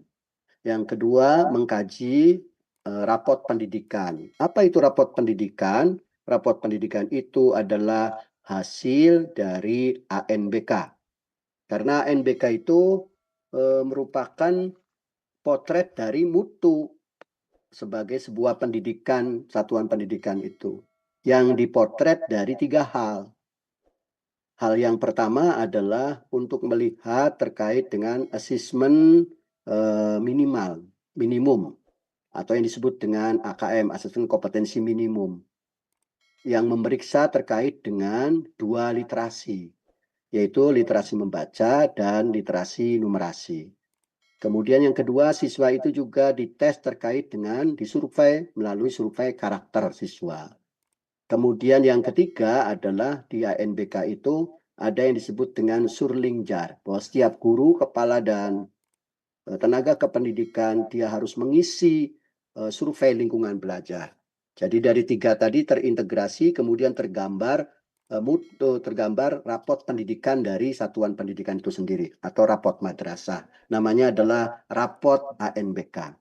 D: Yang kedua, mengkaji rapot pendidikan. Apa itu rapot pendidikan? Rapot pendidikan itu adalah hasil dari ANBK. Karena ANBK itu merupakan potret dari mutu sebagai sebuah pendidikan, satuan pendidikan itu. Yang dipotret dari 3 hal. Hal yang pertama adalah untuk melihat terkait dengan asesmen minimum, atau yang disebut dengan AKM, asesmen kompetensi minimum, yang memeriksa terkait dengan 2 literasi, yaitu literasi membaca dan literasi numerasi. Kemudian yang kedua, siswa itu juga dites terkait dengan disurvei melalui survei karakter siswa. Kemudian yang ketiga adalah di ANBK itu ada yang disebut dengan surlingjar, bahwa setiap guru, kepala, dan tenaga kependidikan dia harus mengisi survei lingkungan belajar. Jadi dari 3 tadi terintegrasi, kemudian tergambar rapot pendidikan dari satuan pendidikan itu sendiri atau rapot madrasah. Namanya adalah rapot ANBK.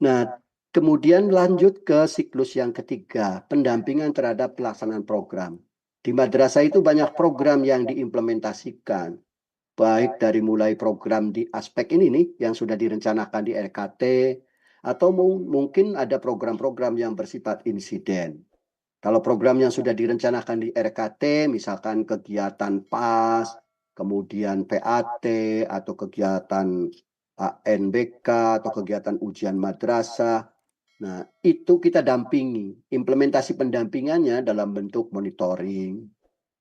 D: Nah, kemudian lanjut ke siklus yang ketiga, pendampingan terhadap pelaksanaan program. Di madrasah itu banyak program yang diimplementasikan, baik dari mulai program di aspek ini nih yang sudah direncanakan di RKT, atau mungkin ada program-program yang bersifat insiden. Kalau program yang sudah direncanakan di RKT, misalkan kegiatan PAS, kemudian PAT, atau kegiatan ANBK, atau kegiatan ujian madrasah, nah itu kita dampingi. Implementasi pendampingannya dalam bentuk monitoring,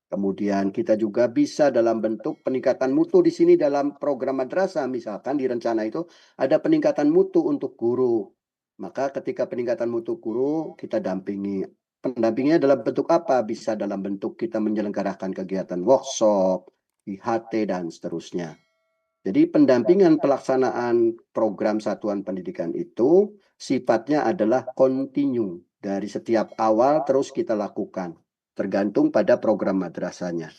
D: Kemudian kita juga bisa dalam bentuk peningkatan mutu di sini dalam program madrasah, misalkan di rencana itu ada peningkatan mutu untuk guru. Maka ketika peningkatan mutu guru kita dampingi. Pendampingnya dalam bentuk apa? Bisa dalam bentuk kita menyelenggarakan kegiatan workshop, IHT, dan seterusnya. Jadi pendampingan pelaksanaan program satuan pendidikan itu sifatnya adalah kontinu. Dari setiap awal terus kita lakukan. Tergantung pada program madrasahnya.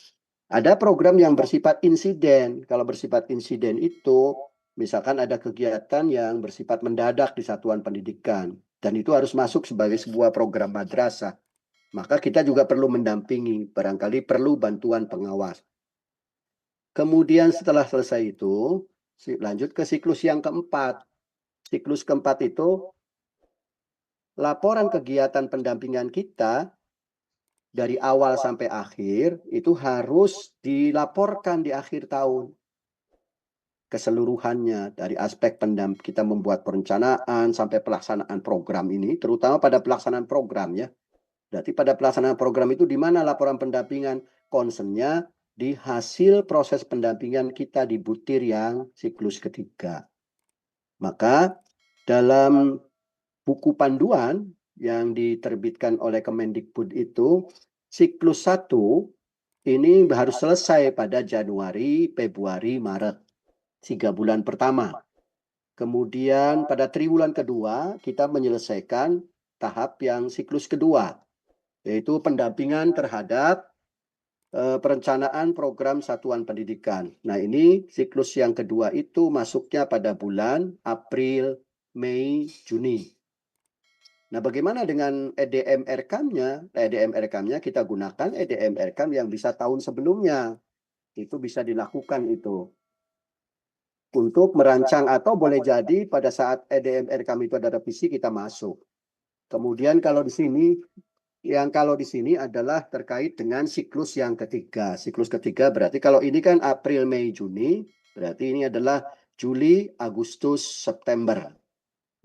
D: Ada program yang bersifat insiden. Kalau bersifat insiden itu, misalkan ada kegiatan yang bersifat mendadak di satuan pendidikan. Dan itu harus masuk sebagai sebuah program madrasah. Maka kita juga perlu mendampingi, barangkali perlu bantuan pengawas. Kemudian setelah selesai itu, lanjut ke siklus yang keempat. Siklus keempat itu, laporan kegiatan pendampingan kita dari awal sampai akhir itu harus dilaporkan di akhir tahun. Keseluruhannya dari aspek kita membuat perencanaan sampai pelaksanaan program ini, terutama pada pelaksanaan program ya. Berarti pada pelaksanaan program itu di mana laporan pendampingan? Concernnya di hasil proses pendampingan kita di butir yang siklus ketiga. Maka dalam buku panduan yang diterbitkan oleh Kemendikbud itu, siklus 1 ini harus selesai pada Januari, Februari, Maret. 3 bulan pertama. Kemudian pada triwulan kedua kita menyelesaikan tahap yang siklus kedua, yaitu pendampingan terhadap perencanaan program satuan pendidikan. Nah ini siklus yang kedua itu masuknya pada bulan April, Mei, Juni. Nah, bagaimana dengan EDM RKAM-nya? EDM RKAM-nya kita gunakan EDM RKAM yang bisa tahun sebelumnya. Itu bisa dilakukan itu. Untuk merancang atau boleh jadi pada saat EDM RKAM itu ada revisi kita masuk. Kemudian kalau di sini adalah terkait dengan siklus yang ketiga. Siklus ketiga berarti kalau ini kan April, Mei, Juni, berarti ini adalah Juli, Agustus, September.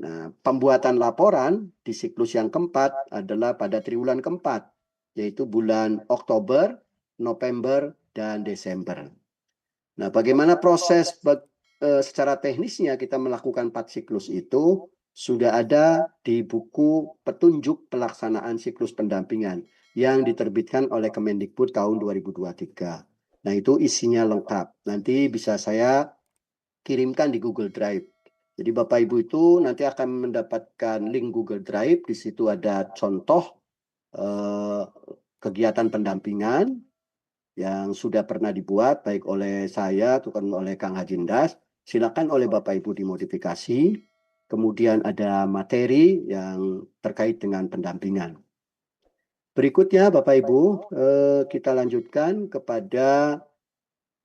D: Nah, pembuatan laporan di siklus yang keempat adalah pada triwulan keempat, yaitu bulan Oktober, November, dan Desember. Nah, bagaimana proses secara teknisnya kita melakukan 4 siklus itu sudah ada di buku petunjuk pelaksanaan siklus pendampingan yang diterbitkan oleh Kemendikbud tahun 2023. Nah, itu isinya lengkap. Nanti bisa saya kirimkan di Google Drive. Jadi Bapak Ibu itu nanti akan mendapatkan link Google Drive. Di situ ada contoh kegiatan pendampingan yang sudah pernah dibuat baik oleh saya ataupun oleh Kang Hajindas. Silakan oleh Bapak Ibu dimodifikasi. Kemudian ada materi yang terkait dengan pendampingan. Berikutnya Bapak Ibu kita lanjutkan kepada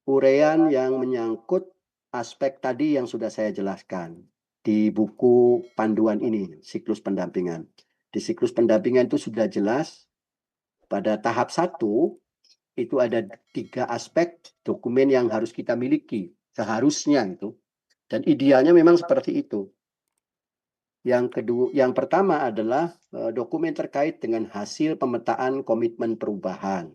D: uraian yang menyangkut aspek tadi yang sudah saya jelaskan di buku panduan ini, siklus pendampingan. Di siklus pendampingan itu sudah jelas pada tahap 1 itu ada 3 aspek dokumen yang harus kita miliki, seharusnya itu. Dan idealnya memang seperti itu. Yang pertama adalah dokumen terkait dengan hasil pemetaan komitmen perubahan.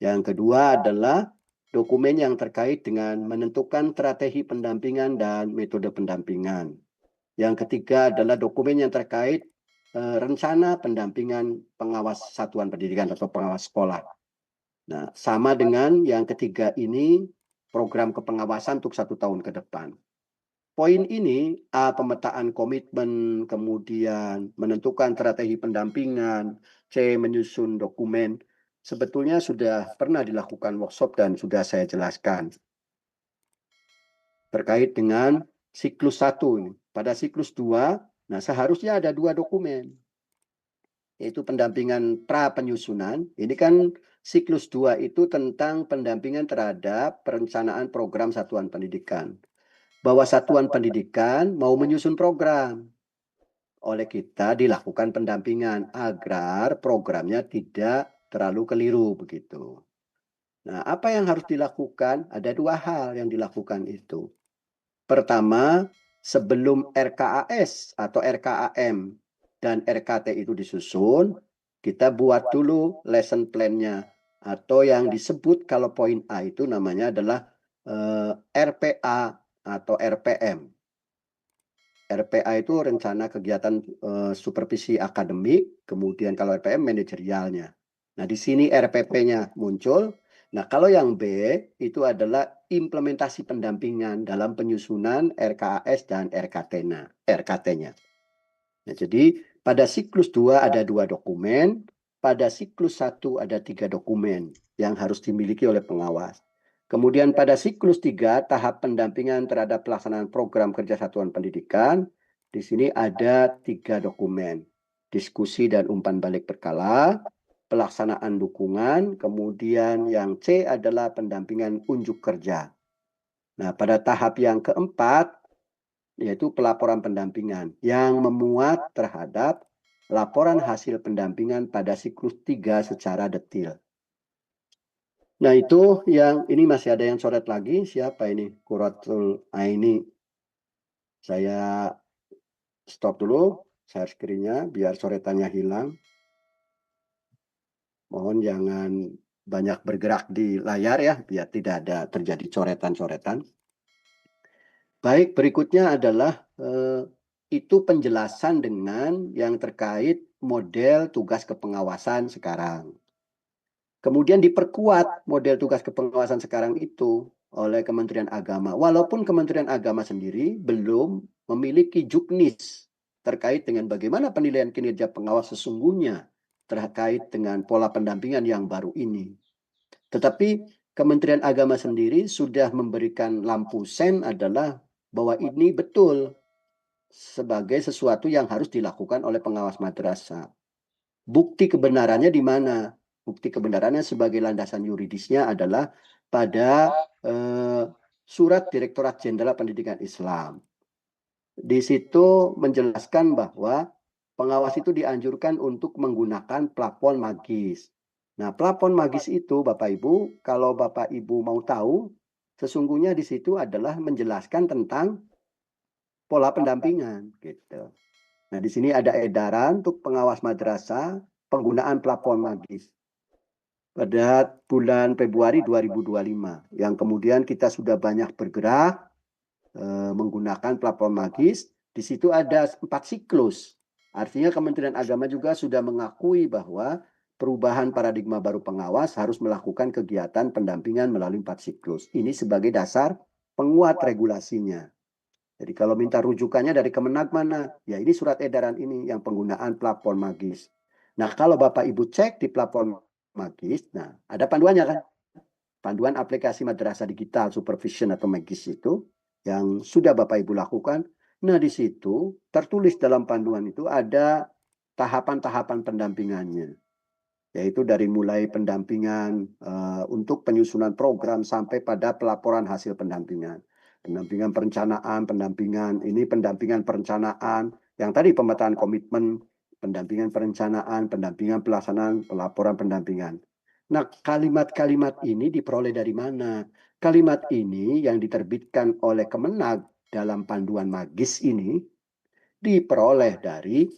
D: Yang kedua adalah dokumen yang terkait dengan menentukan strategi pendampingan dan metode pendampingan. Yang ketiga adalah dokumen yang terkait rencana pendampingan pengawas satuan pendidikan atau pengawas sekolah. Nah, sama dengan yang ketiga ini program kepengawasan untuk 1 tahun ke depan. Poin ini, A, pemetaan komitmen, kemudian menentukan strategi pendampingan, C, menyusun dokumen, sebetulnya sudah pernah dilakukan workshop dan sudah saya jelaskan. Terkait dengan siklus 1 ini. Pada siklus 2, nah seharusnya ada 2 dokumen. Yaitu pendampingan pra penyusunan. Ini kan siklus 2 itu tentang pendampingan terhadap perencanaan program satuan pendidikan. Bahwa satuan pendidikan mau menyusun program. Oleh kita dilakukan pendampingan agar programnya tidak terlalu keliru begitu. Nah, apa yang harus dilakukan? Ada 2 hal yang dilakukan itu. Pertama, sebelum RKAS atau RKAM dan RKT itu disusun, kita buat dulu lesson plan-nya. atau yang disebut kalau poin A itu namanya adalah RPA atau RPM. RPA itu rencana kegiatan supervisi akademik, kemudian kalau RPM manajerialnya. Nah, di sini RPP-nya muncul. Nah, kalau yang B itu adalah implementasi pendampingan dalam penyusunan RKAS dan RKT-nya. Nah, jadi pada siklus 2 ada 2 dokumen, pada siklus 1 ada 3 dokumen yang harus dimiliki oleh pengawas. Kemudian pada siklus 3 tahap pendampingan terhadap pelaksanaan program kerja satuan pendidikan, di sini ada 3 dokumen. Diskusi dan umpan balik berkala, pelaksanaan dukungan, kemudian yang C adalah pendampingan unjuk kerja. Nah, pada tahap yang keempat, yaitu pelaporan pendampingan yang memuat terhadap laporan hasil pendampingan pada siklus 3 secara detail. Nah, itu yang ini masih ada yang coret lagi. Siapa ini? Quratul Aini. Saya stop dulu share screen-nya biar coretannya hilang. Mohon jangan banyak bergerak di layar ya, biar tidak ada terjadi coretan-coretan. Baik, berikutnya adalah itu penjelasan dengan yang terkait model tugas kepengawasan sekarang. Kemudian diperkuat model tugas kepengawasan sekarang itu oleh Kementerian Agama. Walaupun Kementerian Agama sendiri belum memiliki juknis terkait dengan bagaimana penilaian kinerja pengawas sesungguhnya terkait dengan pola pendampingan yang baru ini. Tetapi Kementerian Agama sendiri sudah memberikan lampu sen adalah bahwa ini betul sebagai sesuatu yang harus dilakukan oleh pengawas madrasah. Bukti kebenarannya di mana? Bukti kebenarannya sebagai landasan yuridisnya adalah pada surat Direktorat Jenderal Pendidikan Islam. Di situ menjelaskan bahwa pengawas itu dianjurkan untuk menggunakan plafon magis. Nah, plafon magis itu Bapak Ibu, kalau Bapak Ibu mau tahu, sesungguhnya di situ adalah menjelaskan tentang pola pendampingan gitu. Nah, di sini ada edaran untuk pengawas madrasah penggunaan plafon magis pada bulan Februari 2025 yang kemudian kita sudah banyak bergerak menggunakan plafon magis. Di situ ada 4 siklus. Artinya Kementerian Agama juga sudah mengakui bahwa perubahan paradigma baru pengawas harus melakukan kegiatan pendampingan melalui 4 siklus. Ini sebagai dasar penguat regulasinya. Jadi kalau minta rujukannya dari Kemenag mana? Ya ini surat edaran ini yang penggunaan plafon magis. Nah kalau Bapak Ibu cek di plafon magis, nah ada panduannya kan? Panduan aplikasi madrasah digital supervision atau magis itu yang sudah Bapak Ibu lakukan. Nah di situ tertulis dalam panduan itu ada tahapan-tahapan pendampingannya. Yaitu dari mulai pendampingan untuk penyusunan program sampai pada pelaporan hasil pendampingan. Pendampingan perencanaan, pendampingan perencanaan, yang tadi pemetaan komitmen, pendampingan perencanaan, pendampingan pelaksanaan, pelaporan pendampingan. Nah, kalimat-kalimat ini diperoleh dari mana? Kalimat ini yang diterbitkan oleh Kemenag dalam panduan magis ini diperoleh dari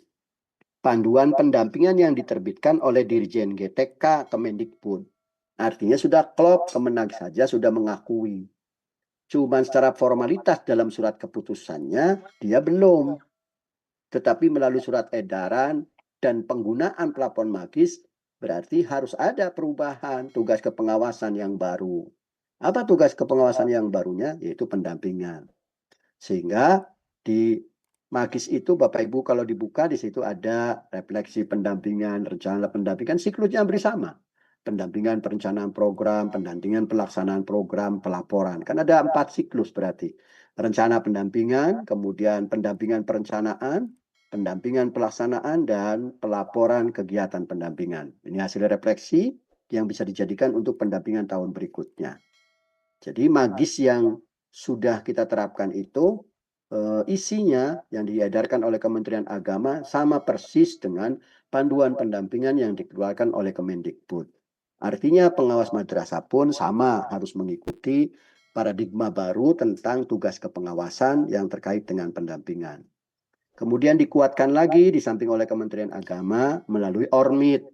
D: panduan pendampingan yang diterbitkan oleh Dirjen GTK Kemendikbud. Artinya sudah klop, Kemenag saja sudah mengakui. Cuman secara formalitas dalam surat keputusannya dia belum. Tetapi melalui surat edaran dan penggunaan plafon magis berarti harus ada perubahan tugas kepengawasan yang baru. Apa tugas kepengawasan yang barunya? Yaitu pendampingan. Sehingga di magis itu Bapak Ibu kalau dibuka di situ ada refleksi pendampingan, rencana pendampingan, siklusnya hampir sama. Pendampingan perencanaan program, pendampingan pelaksanaan program, pelaporan. Kan ada 4 siklus berarti. Rencana pendampingan, kemudian pendampingan perencanaan, pendampingan pelaksanaan, dan pelaporan kegiatan pendampingan. Ini hasil refleksi yang bisa dijadikan untuk pendampingan tahun berikutnya. Jadi magis yang sudah kita terapkan itu isinya yang diedarkan oleh Kementerian Agama sama persis dengan panduan pendampingan yang dikeluarkan oleh Kemendikbud. Artinya pengawas madrasah pun sama harus mengikuti paradigma baru tentang tugas kepengawasan yang terkait dengan pendampingan. Kemudian dikuatkan lagi di samping oleh Kementerian Agama melalui ORMID.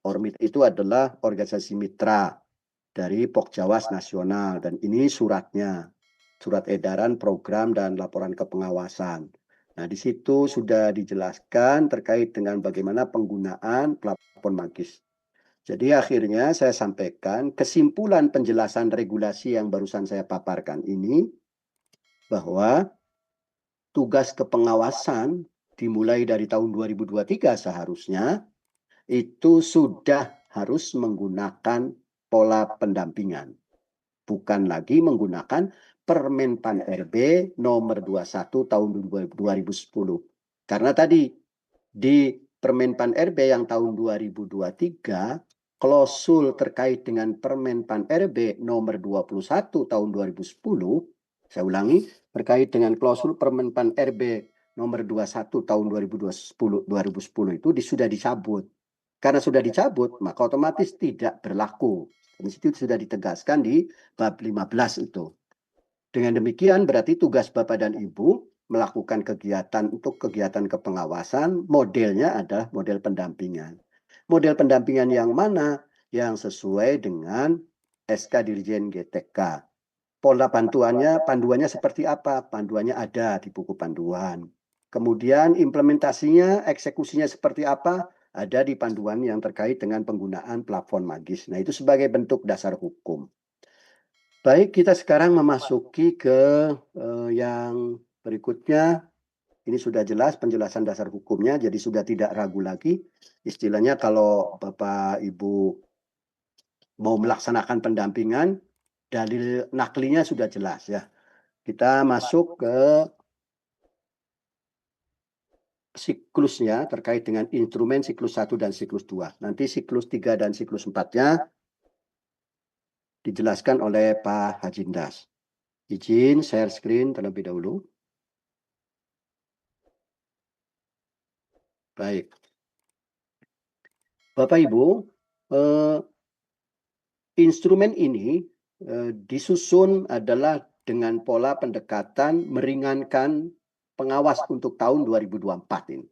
D: Ormit itu adalah organisasi mitra dari Pokjawas Nasional, dan ini suratnya, surat edaran program dan laporan kepengawasan. Nah, di situ sudah dijelaskan terkait dengan bagaimana penggunaan plafon magis. Jadi akhirnya saya sampaikan kesimpulan penjelasan regulasi yang barusan saya paparkan ini, bahwa tugas kepengawasan dimulai dari tahun 2023 seharusnya itu sudah harus menggunakan pola pendampingan, bukan lagi menggunakan Permen Pan RB nomor 21 tahun 2010. Karena tadi di Permen Pan RB yang tahun 2023, klausul terkait dengan Permen Pan RB nomor 21 tahun 2010, saya ulangi, terkait dengan klausul Permen Pan RB nomor 21 tahun 2010 itu sudah dicabut. Karena sudah dicabut, maka otomatis tidak berlaku. Dan itu sudah ditegaskan di bab 15 itu. Dengan demikian berarti tugas Bapak dan Ibu melakukan kegiatan untuk kegiatan kepengawasan, modelnya adalah model pendampingan. Model pendampingan yang mana? Yang sesuai dengan SK Dirjen GTK. Pola panduannya seperti apa? Panduannya ada di buku panduan. Kemudian implementasinya, eksekusinya seperti apa? Ada di panduan yang terkait dengan penggunaan plafon magis. Nah, itu sebagai bentuk dasar hukum. Baik, kita sekarang memasuki ke yang berikutnya. Ini sudah jelas penjelasan dasar hukumnya, jadi sudah tidak ragu lagi. Istilahnya kalau Bapak Ibu mau melaksanakan pendampingan, dalil naklinya sudah jelas ya. Kita masuk ke siklusnya terkait dengan instrumen siklus 1 dan siklus 2. Nanti siklus 3 dan siklus 4-nya dijelaskan oleh Pak Hajindas. Izin share screen terlebih dahulu. Baik. Bapak Ibu, instrumen ini disusun adalah dengan pola pendekatan meringankan pengawas untuk tahun 2024 ini.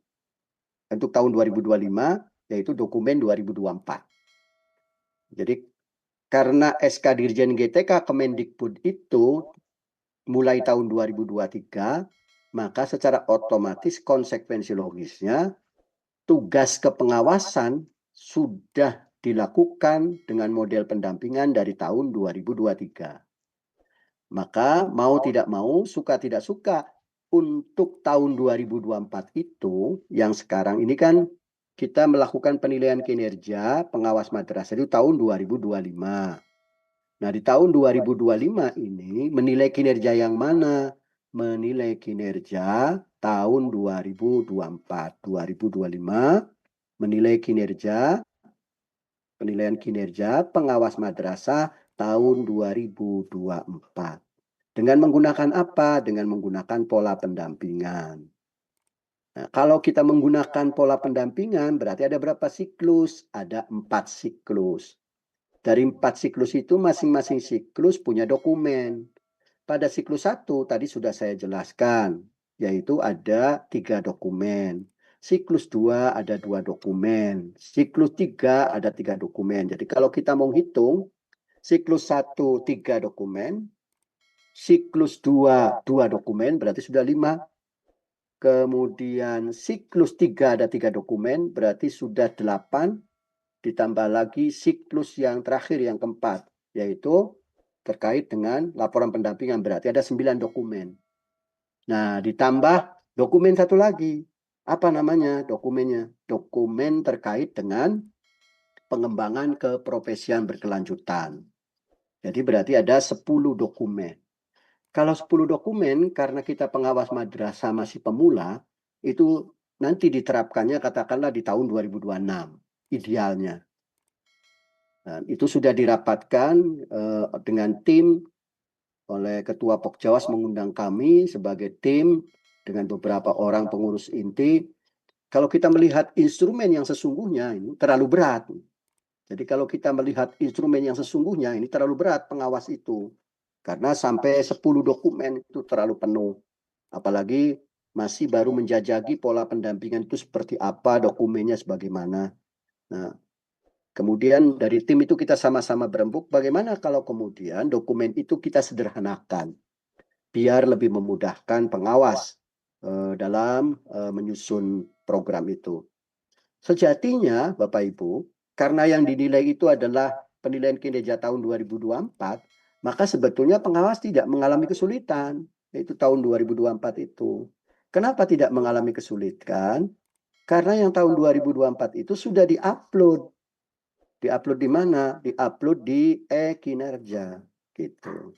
D: Untuk tahun 2025 yaitu dokumen 2024. Jadi karena SK Dirjen GTK Kemendikbud itu mulai tahun 2023, maka secara otomatis konsekuensi logisnya tugas kepengawasan sudah dilakukan dengan model pendampingan dari tahun 2023. Maka mau tidak mau, suka tidak suka, untuk tahun 2024 itu, yang sekarang ini kan kita melakukan penilaian kinerja pengawas madrasah itu tahun 2025. Nah, di tahun 2025 ini menilai kinerja yang mana? Menilai kinerja tahun 2024. 2025 menilai kinerja, penilaian kinerja pengawas madrasah tahun 2024. Dengan menggunakan apa? Dengan menggunakan pola pendampingan. Nah, kalau kita menggunakan pola pendampingan berarti ada berapa siklus? Ada 4 siklus. Dari 4 siklus itu masing-masing siklus punya dokumen. Pada siklus 1 tadi sudah saya jelaskan, yaitu ada 3 dokumen. Siklus 2 ada 2 dokumen. Siklus 3 ada 3 dokumen. Jadi kalau kita mau hitung, siklus 1 3 dokumen, siklus 2 2 dokumen, berarti sudah 5. Kemudian siklus 3 ada 3 dokumen, berarti sudah 8. Ditambah lagi siklus yang terakhir, yang keempat, yaitu terkait dengan laporan pendampingan, berarti ada 9 dokumen. Nah, ditambah dokumen satu lagi. Apa namanya dokumennya? Dokumen terkait dengan pengembangan keprofesian berkelanjutan. Jadi berarti ada 10 dokumen. Kalau 10 dokumen, karena kita pengawas madrasah masih pemula, itu nanti diterapkannya katakanlah di tahun 2026, idealnya. Dan itu sudah dirapatkan dengan tim oleh Ketua Pokjawas mengundang kami sebagai tim dengan beberapa orang pengurus inti. Kalau kita melihat instrumen yang sesungguhnya ini terlalu berat. Jadi kalau kita melihat instrumen yang sesungguhnya ini terlalu berat pengawas itu. Karena sampai 10 dokumen itu terlalu penuh. Apalagi masih baru menjajaki pola pendampingan itu seperti apa, dokumennya sebagaimana. Nah, Kemudian dari tim itu kita sama-sama berembuk bagaimana kalau kemudian dokumen itu kita sederhanakan biar lebih memudahkan pengawas dalam menyusun program itu. Sejatinya Bapak Ibu, karena yang dinilai itu adalah penilaian kinerja tahun 2024, maka sebetulnya pengawas tidak mengalami kesulitan, yaitu tahun 2024 itu. Kenapa tidak mengalami kesulitan? Karena yang tahun 2024 itu sudah diupload. Diupload di mana? Diupload di e-kinerja gitu.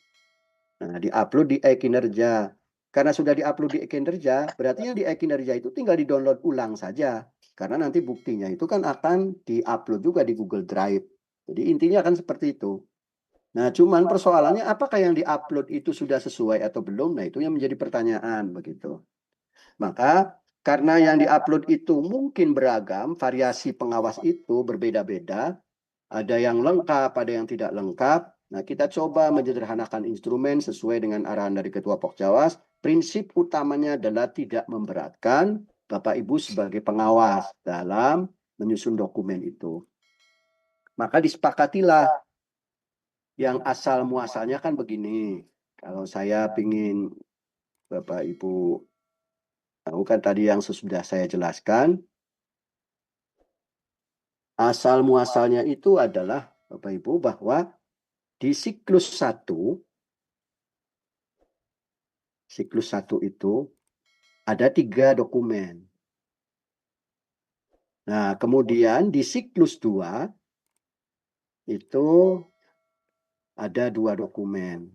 D: Nah, diupload di e-kinerja. Karena sudah diupload di e-kinerja, berarti yang di e-kinerja itu tinggal di-download ulang saja. Karena nanti buktinya itu kan akan di-upload juga di Google Drive. Jadi intinya kan seperti itu. Nah, cuman persoalannya apakah yang di-upload itu sudah sesuai atau belum? Nah, itu yang menjadi pertanyaan begitu. Maka karena yang di-upload itu mungkin beragam, variasi pengawas itu berbeda-beda, ada yang lengkap, ada yang tidak lengkap. Nah, kita coba menyederhanakan instrumen sesuai dengan arahan dari Ketua Pokjawas. Prinsip utamanya adalah tidak memberatkan Bapak Ibu sebagai pengawas dalam menyusun dokumen itu. Maka disepakatilah yang asal muasalnya kan begini. Kalau saya ingin Bapak Ibu tahu kan tadi yang sudah saya jelaskan, asal muasalnya itu adalah Bapak Ibu bahwa di siklus 1 itu ada 3 dokumen. Nah, kemudian di siklus 2 itu ada 2 dokumen.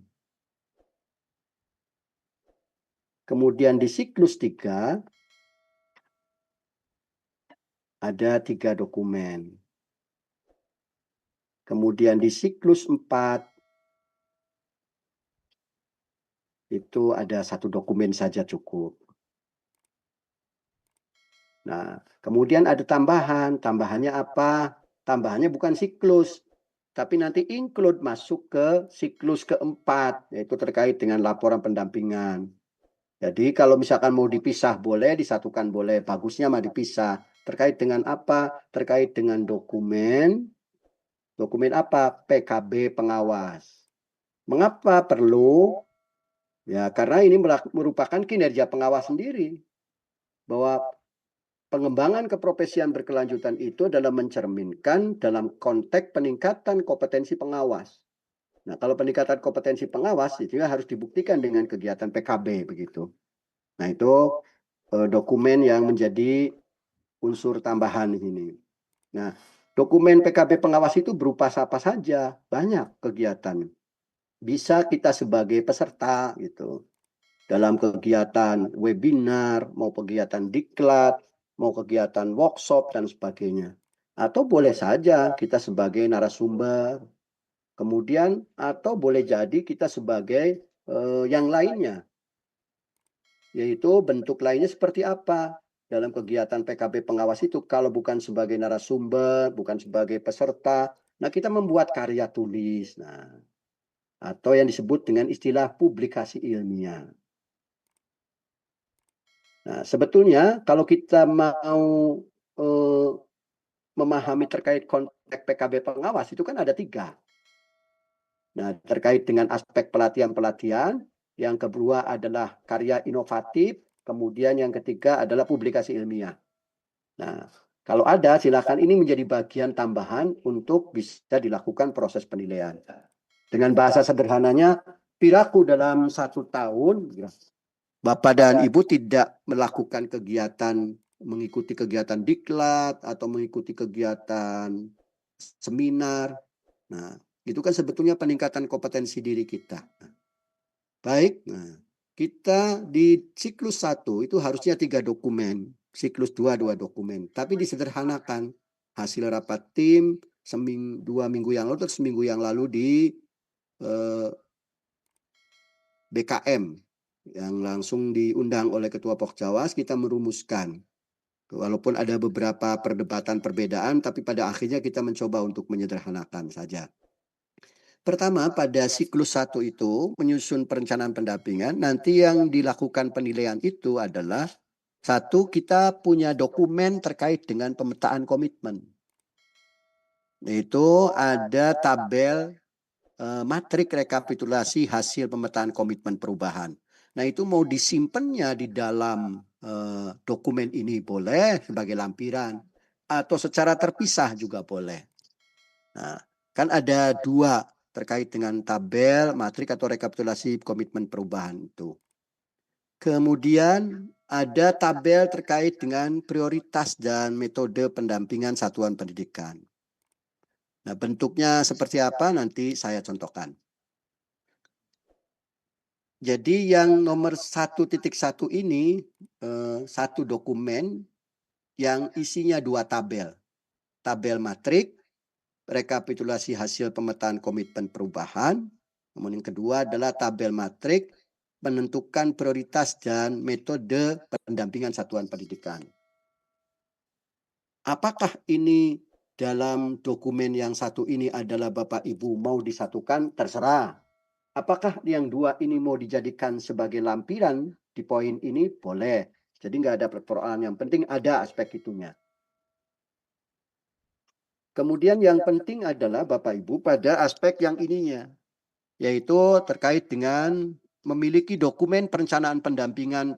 D: Kemudian di siklus 3 ada 3 dokumen. Kemudian di siklus 4 itu ada 1 dokumen saja cukup. Nah, kemudian ada tambahan. Tambahannya apa? Tambahannya bukan siklus, tapi nanti include masuk ke siklus keempat, yaitu terkait dengan laporan pendampingan. Jadi kalau misalkan mau dipisah boleh, disatukan boleh. Bagusnya mah dipisah. Terkait dengan apa? Terkait dengan dokumen. Dokumen apa? PKB pengawas. Mengapa perlu? Ya, karena ini merupakan kinerja pengawas sendiri. Bahwa pengembangan keprofesian berkelanjutan itu adalah mencerminkan dalam konteks peningkatan kompetensi pengawas. Nah, kalau peningkatan kompetensi pengawas itu harus dibuktikan dengan kegiatan PKB begitu. Nah, itu dokumen yang menjadi unsur tambahan ini. Nah, dokumen PKB pengawas itu berupa apa saja, banyak kegiatan. Bisa kita sebagai peserta gitu. Dalam kegiatan webinar, mau kegiatan diklat, mau kegiatan workshop dan sebagainya. Atau boleh saja kita sebagai narasumber. Kemudian atau boleh jadi kita sebagai yang lainnya. Yaitu bentuk lainnya seperti apa? Dalam kegiatan PKB pengawas itu kalau bukan sebagai narasumber, bukan sebagai peserta, nah kita membuat karya tulis. Nah, atau yang disebut dengan istilah publikasi ilmiah. Nah, sebetulnya kalau kita mau memahami terkait konteks PKB pengawas itu kan ada 3. Nah, terkait dengan aspek pelatihan-pelatihan, yang kedua adalah karya inovatif, kemudian yang ketiga adalah publikasi ilmiah. Nah, kalau ada silakan ini menjadi bagian tambahan untuk bisa dilakukan proses penilaian. Dengan bahasa sederhananya, perilaku dalam 1 tahun, Bapak dan Ibu tidak melakukan kegiatan, mengikuti kegiatan diklat atau mengikuti kegiatan seminar. Nah, itu kan sebetulnya peningkatan kompetensi diri kita. Baik, nah, kita di siklus 1 itu harusnya 3 dokumen, siklus 2 dokumen, tapi disederhanakan. Hasil rapat tim 2 minggu yang lalu atau seminggu yang lalu di BKM yang langsung diundang oleh Ketua Pokjawas, kita merumuskan. Walaupun ada beberapa perdebatan perbedaan, tapi pada akhirnya kita mencoba untuk menyederhanakan saja. Pertama, pada siklus 1 itu menyusun perencanaan pendampingan. Nanti yang dilakukan penilaian itu adalah 1, kita punya dokumen terkait dengan pemetaan komitmen. Itu ada tabel matrik rekapitulasi hasil pemetaan komitmen perubahan. Nah, itu mau disimpannya di dalam dokumen ini boleh sebagai lampiran atau secara terpisah juga boleh. Nah, kan ada dua terkait dengan tabel matrik atau rekapitulasi komitmen perubahan itu. Kemudian ada tabel terkait dengan prioritas dan metode pendampingan satuan pendidikan. Nah, bentuknya seperti apa nanti saya contohkan. Jadi yang nomor 1.1 ini satu dokumen yang isinya dua tabel. Tabel matrik, rekapitulasi hasil pemetaan komitmen perubahan. Kemudian yang kedua adalah tabel matrik, menentukan prioritas dan metode pendampingan satuan pendidikan. Apakah ini dalam dokumen yang satu ini adalah Bapak Ibu mau disatukan? Terserah. Apakah yang dua ini mau dijadikan sebagai lampiran di poin ini? Boleh. Jadi nggak ada persoalan. Yang penting ada aspek itunya. Kemudian yang penting adalah Bapak Ibu pada aspek yang ininya, yaitu terkait dengan memiliki dokumen perencanaan pendampingan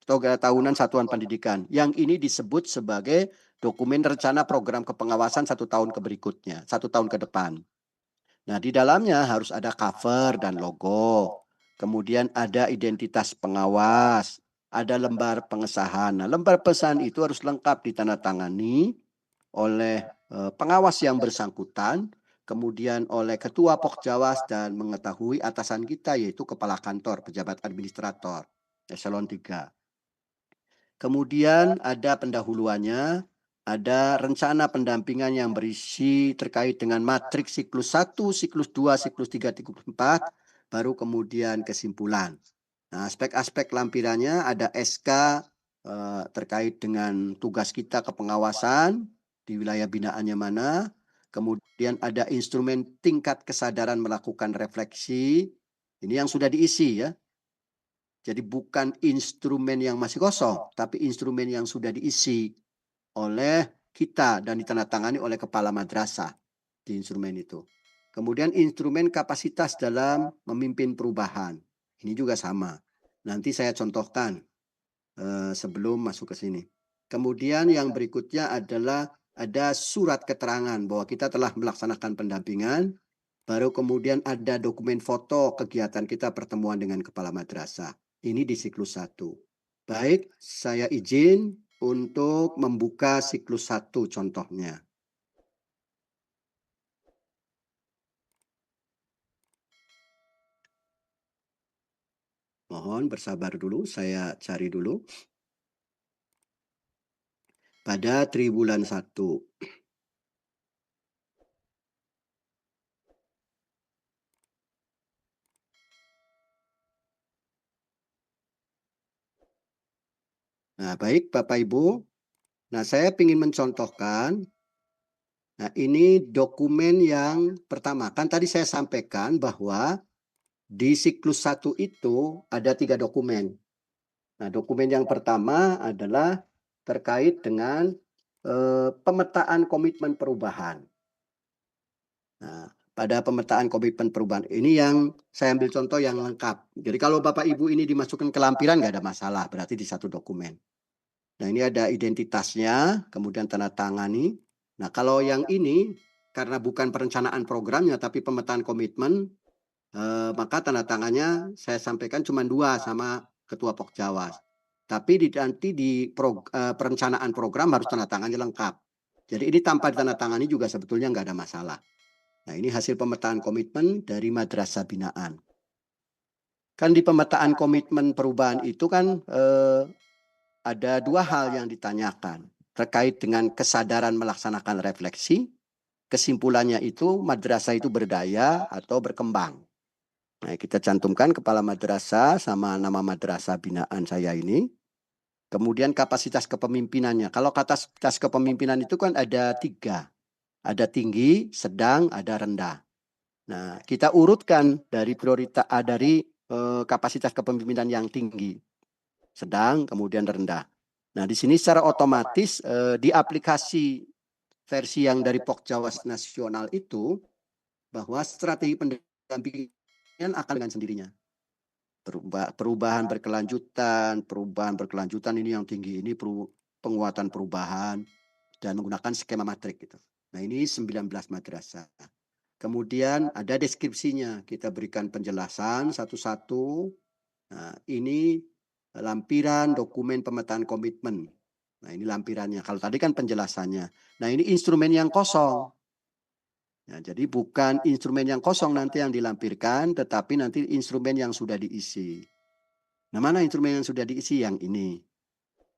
D: tahunan satuan pendidikan. Yang ini disebut sebagai dokumen rencana program kepengawasan 1 tahun ke berikutnya, 1 tahun ke depan. Nah, di dalamnya harus ada cover dan logo. Kemudian ada identitas pengawas, ada lembar pengesahan. Nah, lembar pengesahan itu harus lengkap ditandatangani oleh pengawas yang bersangkutan, kemudian oleh ketua Pokjawas dan mengetahui atasan kita yaitu kepala kantor, pejabat administrator, eselon 3. Kemudian ada pendahuluannya, ada rencana pendampingan yang berisi terkait dengan matriks siklus 1, siklus 2, siklus 3, siklus 4, baru kemudian kesimpulan. Nah, aspek-aspek lampirannya ada SK terkait dengan tugas kita kepengawasan di wilayah binaannya mana, kemudian ada instrumen tingkat kesadaran melakukan refleksi, ini yang sudah diisi ya. Jadi bukan instrumen yang masih kosong, tapi instrumen yang sudah diisi oleh kita dan ditandatangani oleh kepala madrasah di instrumen itu. Kemudian instrumen kapasitas dalam memimpin perubahan. Ini juga sama. Nanti saya contohkan sebelum masuk ke sini. Kemudian yang berikutnya adalah ada surat keterangan bahwa kita telah melaksanakan pendampingan. Baru kemudian ada dokumen foto kegiatan kita pertemuan dengan kepala madrasah. Ini di siklus 1. Baik, saya izin untuk membuka siklus 1 contohnya. Mohon bersabar dulu, saya cari dulu. Pada triwulan 1. Nah, baik Bapak Ibu. Nah, saya ingin mencontohkan. Nah, ini dokumen yang pertama. Kan tadi saya sampaikan bahwa di siklus 1 itu ada 3 dokumen. Nah, dokumen yang pertama adalah terkait dengan pemetaan komitmen perubahan. Nah, pada pemetaan komitmen perubahan ini yang saya ambil contoh yang lengkap. Jadi kalau Bapak Ibu ini dimasukkan ke lampiran nggak ada masalah, berarti di satu dokumen. Nah, ini ada identitasnya, kemudian tanda tangani. Nah, kalau yang ini karena bukan perencanaan programnya tapi pemetaan komitmen, maka tanda tangannya saya sampaikan cuma 2 sama Ketua Pokjawas. Tapi nanti di perencanaan program harus tanda tangannya lengkap. Jadi ini tanpa ditandatangani juga sebetulnya nggak ada masalah. Nah, ini hasil pemetaan komitmen dari madrasah binaan. Kan di pemetaan komitmen perubahan itu kan ada 2 hal yang ditanyakan terkait dengan kesadaran melaksanakan refleksi. Kesimpulannya itu madrasah itu berdaya atau berkembang. Nah, kita cantumkan kepala madrasah sama nama madrasah binaan saya ini. Kemudian kapasitas kepemimpinannya. Kalau kapasitas kepemimpinan itu kan ada 3. Ada tinggi, sedang, ada rendah. Nah, kita urutkan dari prioritas dari kapasitas kepemimpinan yang tinggi, sedang, kemudian rendah. Nah, di sini secara otomatis di aplikasi versi yang dari Pokjawas Nasional itu, bahwa strategi pendampingan akan dengan sendirinya. Perubahan berkelanjutan ini yang tinggi, ini penguatan perubahan, dan menggunakan skema matrik gitu. Nah ini 19 madrasah. Kemudian ada deskripsinya, kita berikan penjelasan satu-satu. Nah ini lampiran dokumen pemetaan komitmen. Nah ini lampirannya, kalau tadi kan penjelasannya. Nah ini instrumen yang kosong. Ya, jadi bukan instrumen yang kosong nanti yang dilampirkan, tetapi nanti instrumen yang sudah diisi. Nah, mana instrumen yang sudah diisi? Yang ini.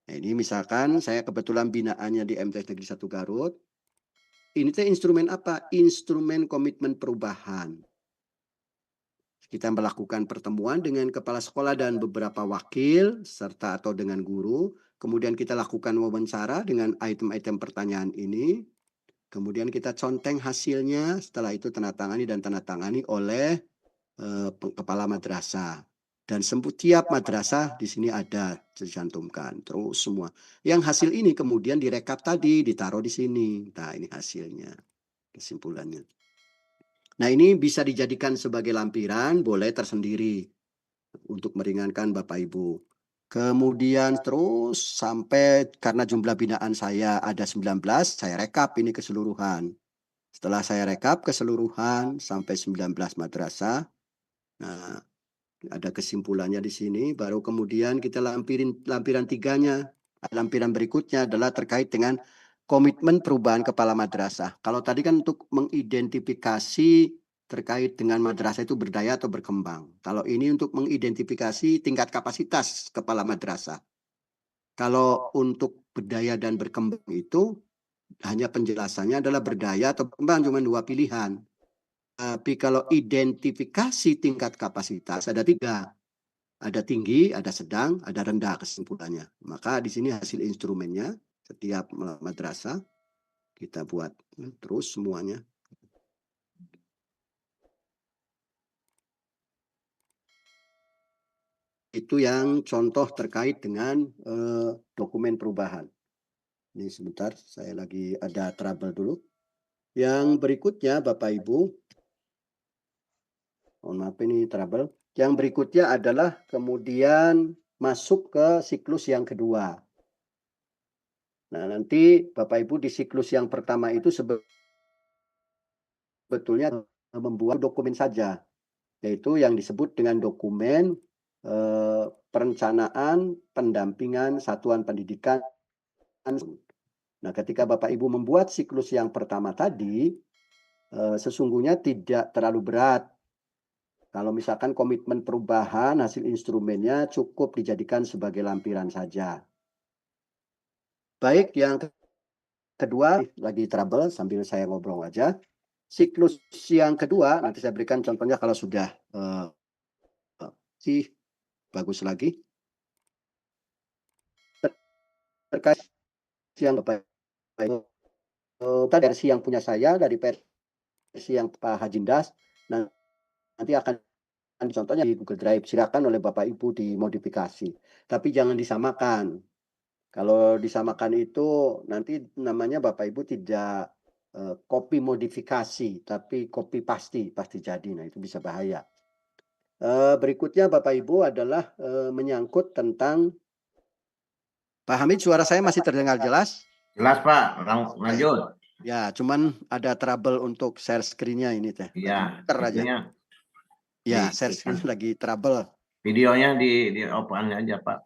D: Nah, ini misalkan saya kebetulan binaannya di MTs Negeri 1 Garut. Ini tuh instrumen apa? Instrumen komitmen perubahan. Kita melakukan pertemuan dengan kepala sekolah dan beberapa wakil, serta atau dengan guru. Kemudian kita lakukan wawancara dengan item-item pertanyaan ini. Kemudian kita conteng hasilnya, setelah itu tanda tangani oleh kepala madrasah. Dan setiap madrasah di sini ada dicantumkan terus semua. Yang hasil ini kemudian direkap tadi, ditaruh di sini. Nah ini hasilnya, kesimpulannya. Nah ini bisa dijadikan sebagai lampiran, boleh tersendiri untuk meringankan Bapak Ibu. Kemudian terus sampai karena jumlah binaan saya ada 19, saya rekap ini keseluruhan. Setelah saya rekap keseluruhan sampai 19 madrasah, nah ada kesimpulannya di sini, baru kemudian kita lampiran tiganya. Lampiran berikutnya adalah terkait dengan komitmen perubahan kepala madrasah. Kalau tadi kan untuk mengidentifikasi terkait dengan madrasah itu berdaya atau berkembang. Kalau ini untuk mengidentifikasi tingkat kapasitas kepala madrasah. Kalau untuk berdaya dan berkembang itu hanya penjelasannya adalah berdaya atau berkembang, cuma 2 pilihan. Tapi kalau identifikasi tingkat kapasitas ada 3. Ada tinggi, ada sedang, ada rendah kesimpulannya. Maka di sini hasil instrumennya setiap madrasah kita buat terus semuanya. Itu yang contoh terkait dengan dokumen perubahan. Ini sebentar, saya lagi ada trouble dulu. Yang berikutnya Bapak Ibu, mohon maaf ini trouble. Yang berikutnya adalah kemudian masuk ke siklus yang kedua. Nah nanti Bapak Ibu di siklus yang pertama itu sebetulnya membuat dokumen saja, yaitu yang disebut dengan dokumen perencanaan pendampingan satuan pendidikan. Nah, ketika Bapak Ibu membuat siklus yang pertama tadi, sesungguhnya tidak terlalu berat. Kalau misalkan komitmen perubahan, hasil instrumennya cukup dijadikan sebagai lampiran saja. Baik, yang kedua, lagi trouble sambil saya ngobrol aja. Siklus yang kedua, nanti saya berikan contohnya kalau sudah sih bagus lagi. Terkait yang Bapak versi yang punya saya dari versi yang Pak Hajindas, nanti akan contohnya di Google Drive, silakan oleh Bapak Ibu dimodifikasi. Tapi jangan disamakan. Kalau disamakan itu nanti namanya Bapak Ibu tidak copy modifikasi, tapi copy pasti jadi. Nah itu bisa bahaya. Berikutnya Bapak Ibu adalah menyangkut tentang Pak Hamid, suara saya masih terdengar jelas?
B: Jelas Pak, lanjut.
D: Ya, cuman ada trouble untuk share screen-nya ini teh.
B: Iya,
D: aja. Ya, share screen lagi trouble.
B: Videonya di open aja Pak.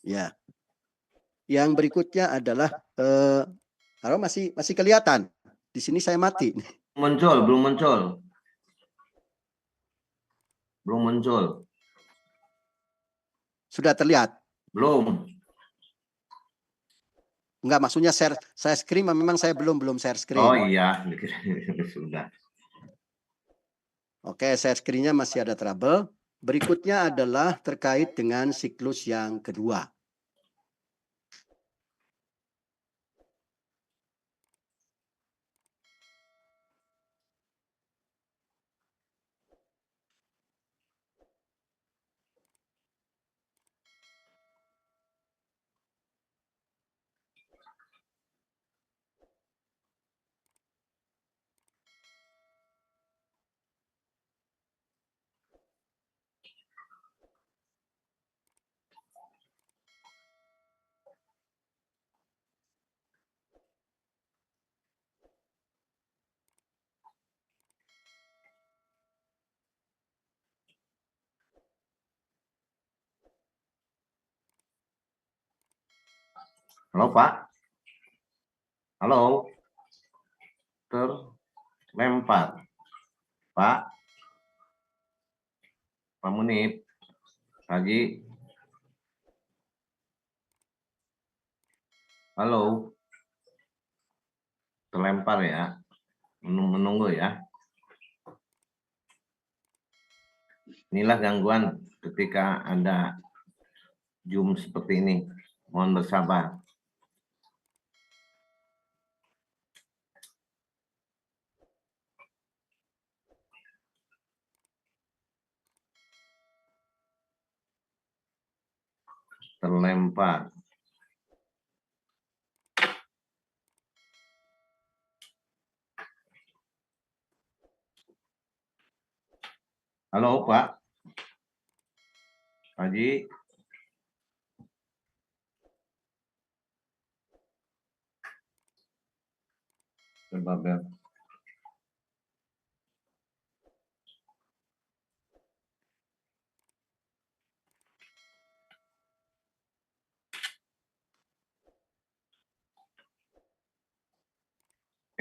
D: Ya. Yang berikutnya adalah kalau masih kelihatan. Di sini saya mati.
B: Belum muncul.
D: Sudah terlihat?
B: Belum.
D: Enggak, maksudnya share screen memang saya belum share screen.
B: Oh iya, sudah.
D: Oke, share screen-nya masih ada trouble. Berikutnya adalah terkait dengan siklus yang kedua.
B: Halo Pak. Halo. Terlempar. Pak. Pak Munib. Haji. Halo. Terlempar ya. Menunggu ya. Inilah gangguan ketika ada Zoom seperti ini. Mohon bersabar. Terlempar. Halo Pak. Haji. Coba Bel.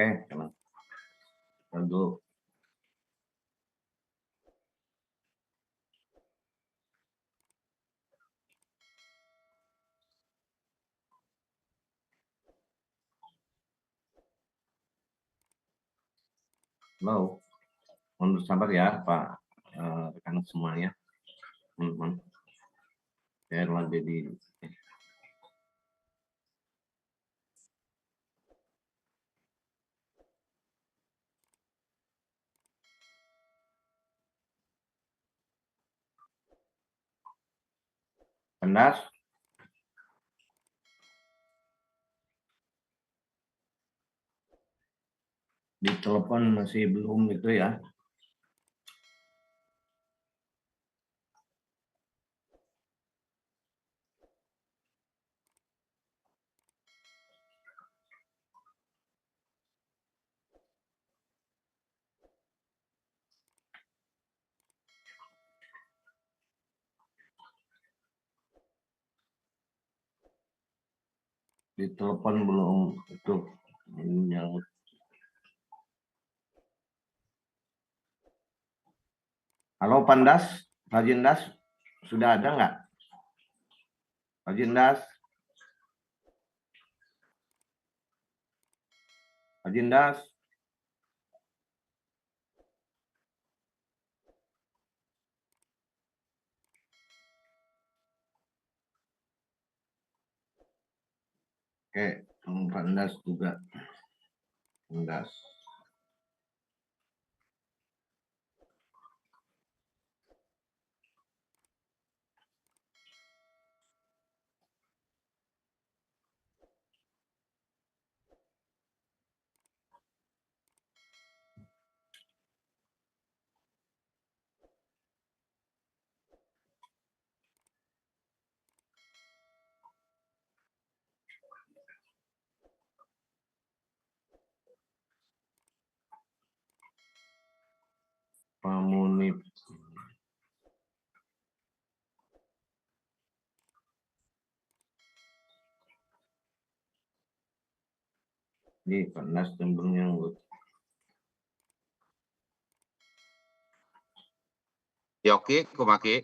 B: Oke, teman. Tunggu. Halo. Mohon bersabar ya Pak rekan semuanya. Teman-teman. Saya lagi di Pendas. Di telepon masih belum itu ya. Di telepon belum itu yang. Halo Pandas, Hajindas, sudah ada nggak? Hajindas, Hajindas, oke, Pandas juga, Pandas. Pamunip. Ini Pandas cenderung nyanggut.
C: Yoki, Kumaki.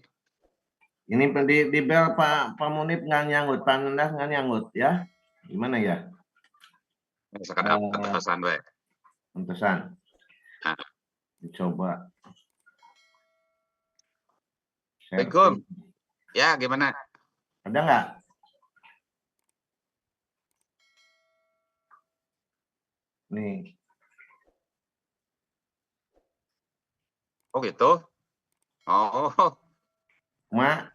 B: Ini di bel Pak Pamunip nggak nyanggut, Pandas nggak nyanggut ya? Gimana ya?
C: Sekadar pesan we.
B: Pantesan.
C: Nah.
B: Dicoba.
C: Assalamualaikum. Ya, gimana?
B: Ada nggak? Nih.
C: Oh gitu? Oh.
B: Mak.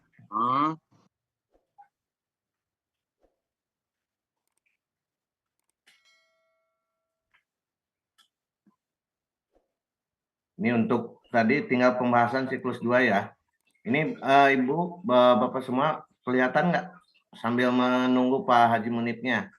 B: Ini untuk tadi tinggal pembahasan siklus 2 ya. Ini Ibu, Bapak semua kelihatan nggak sambil menunggu Pak Haji Munibnya?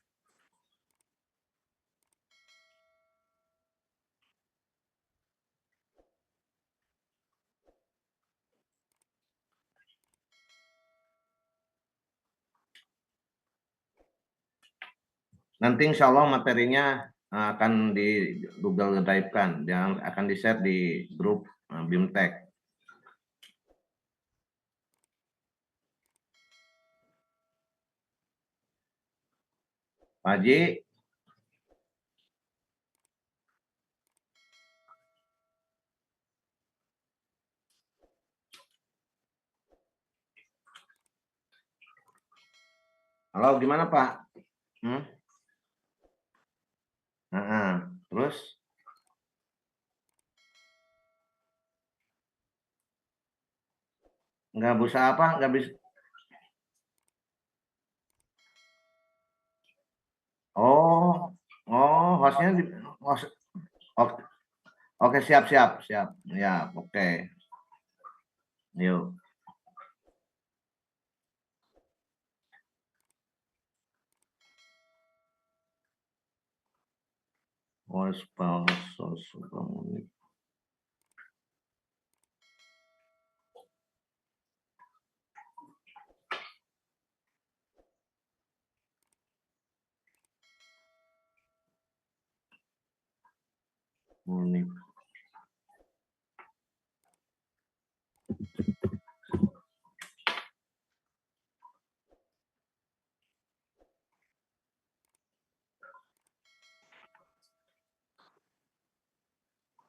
B: Nanti insya Allah materinya akan di Google Drive-kan, dan akan di-share di grup BIMTEK. Pak Haji, halo, gimana Pak? Terus? Nggak bisa apa? Nggak bisa. Oh, hostnya oke, siap. Ya, oke. Yuk.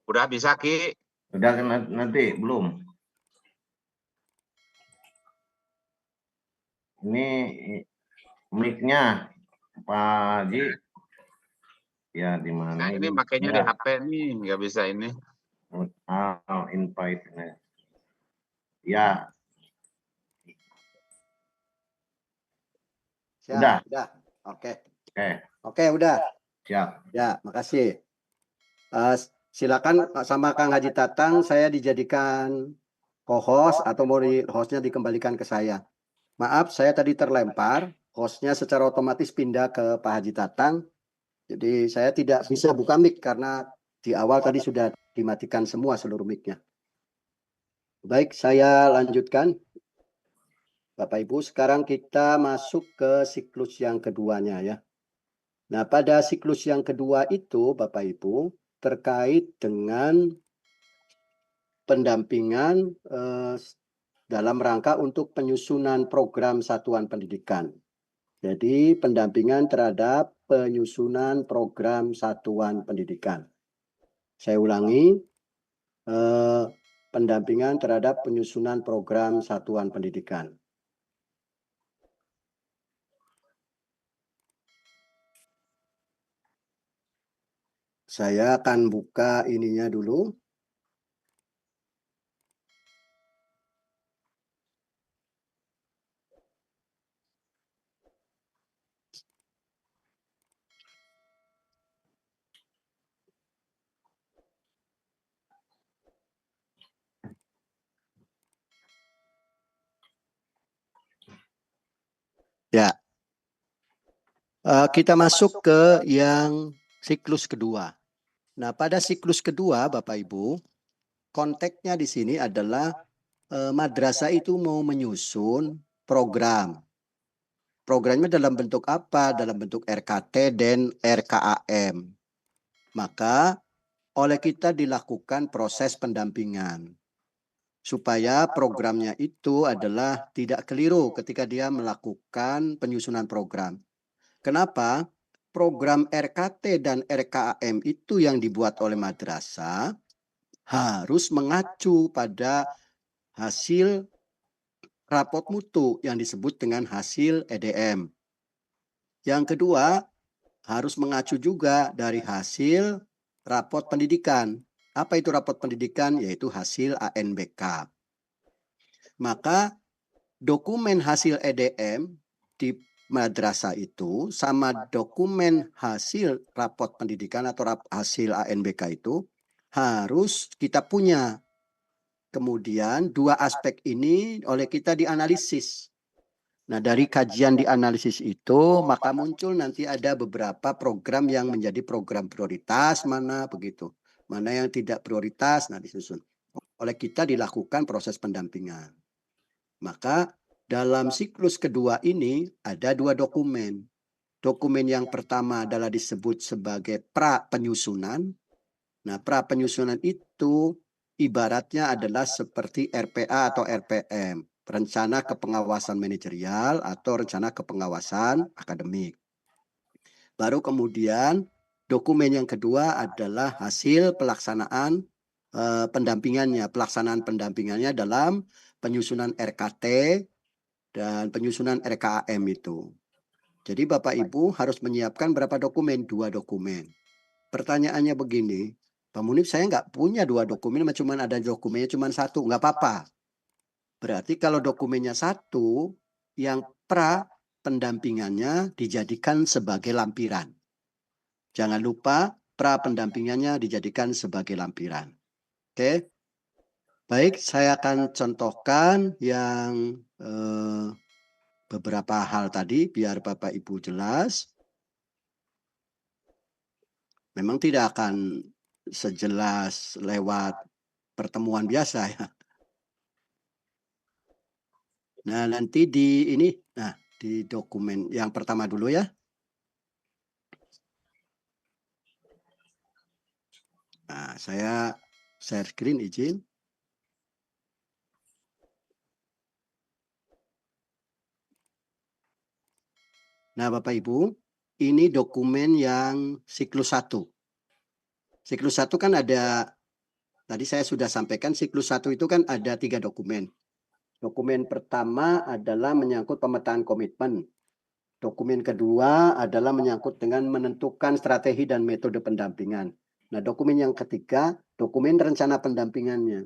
C: Udah bisa, Ki?
B: Udah nanti belum? Ini mic-nya Pak Haji. Ya, di mana?
C: Nah, ini makanya di HP nih, nggak bisa ini.
B: Invite. Ya.
D: Siap, udah. Oke, udah.
B: Siap.
D: Ya, makasih. Silakan sama Kang Haji Tatang, saya dijadikan co-host atau mau hostnya dikembalikan ke saya. Maaf, saya tadi terlempar, hostnya secara otomatis pindah ke Pak Haji Tatang. Jadi saya tidak bisa buka mic karena di awal tadi sudah dimatikan semua seluruh mic-nya. Baik, saya lanjutkan. Bapak Ibu, sekarang kita masuk ke siklus yang keduanya ya. Nah, pada siklus yang kedua itu Bapak Ibu terkait dengan pendampingan dalam rangka untuk penyusunan program satuan pendidikan. Jadi pendampingan terhadap penyusunan program satuan pendidikan. Saya ulangi, pendampingan terhadap penyusunan program satuan pendidikan. Saya akan buka ininya dulu. Ya, kita masuk ke yang siklus kedua. Nah, pada siklus kedua, Bapak Ibu, konteksnya di sini adalah madrasah itu mau menyusun program. Programnya dalam bentuk apa? Dalam bentuk RKT dan RKAM. Maka oleh kita dilakukan proses pendampingan supaya programnya itu adalah tidak keliru ketika dia melakukan penyusunan program. Kenapa? Program RKT dan RKAM itu yang dibuat oleh madrasah harus mengacu pada hasil rapot mutu yang disebut dengan hasil EDM. Yang kedua, harus mengacu juga dari hasil rapot pendidikan. Apa itu rapot pendidikan? Yaitu hasil ANBK. Maka dokumen hasil EDM di madrasah itu sama dokumen hasil rapot pendidikan atau hasil ANBK itu harus kita punya. Kemudian dua aspek ini oleh kita dianalisis. Nah, dari kajian dianalisis itu maka muncul nanti ada beberapa program yang menjadi program prioritas, mana begitu. Mana yang tidak prioritas, nah disusun. Oleh kita dilakukan proses pendampingan. Maka dalam siklus kedua ini ada dua dokumen. Dokumen yang pertama adalah disebut sebagai pra penyusunan. Nah, pra penyusunan itu ibaratnya adalah seperti RPA atau RPM, rencana kepengawasan manajerial atau rencana kepengawasan akademik. Baru kemudian dokumen yang kedua adalah hasil pelaksanaan pelaksanaan pendampingannya dalam penyusunan RKT dan penyusunan RKAM itu. Jadi Bapak Ibu harus menyiapkan berapa dokumen? 2 dokumen. Pertanyaannya begini, Pak Munif, saya nggak punya 2 dokumen, cuma ada dokumennya cuma 1, nggak apa-apa. Berarti kalau dokumennya 1, yang pra pendampingannya dijadikan sebagai lampiran. Jangan lupa pra pendampingannya dijadikan sebagai lampiran. Oke? Baik, saya akan contohkan yang beberapa hal tadi biar Bapak Ibu jelas. Memang tidak akan sejelas lewat pertemuan biasa ya. Nah, nanti di dokumen yang pertama dulu ya. Nah, saya share screen izin. Nah, Bapak Ibu, ini dokumen yang siklus 1. Siklus 1 kan ada, tadi saya sudah sampaikan siklus 1 itu kan ada 3 dokumen. Dokumen pertama adalah menyangkut pemetaan komitmen. Dokumen kedua adalah menyangkut dengan menentukan strategi dan metode pendampingan. Nah, dokumen yang ketiga, dokumen rencana pendampingannya.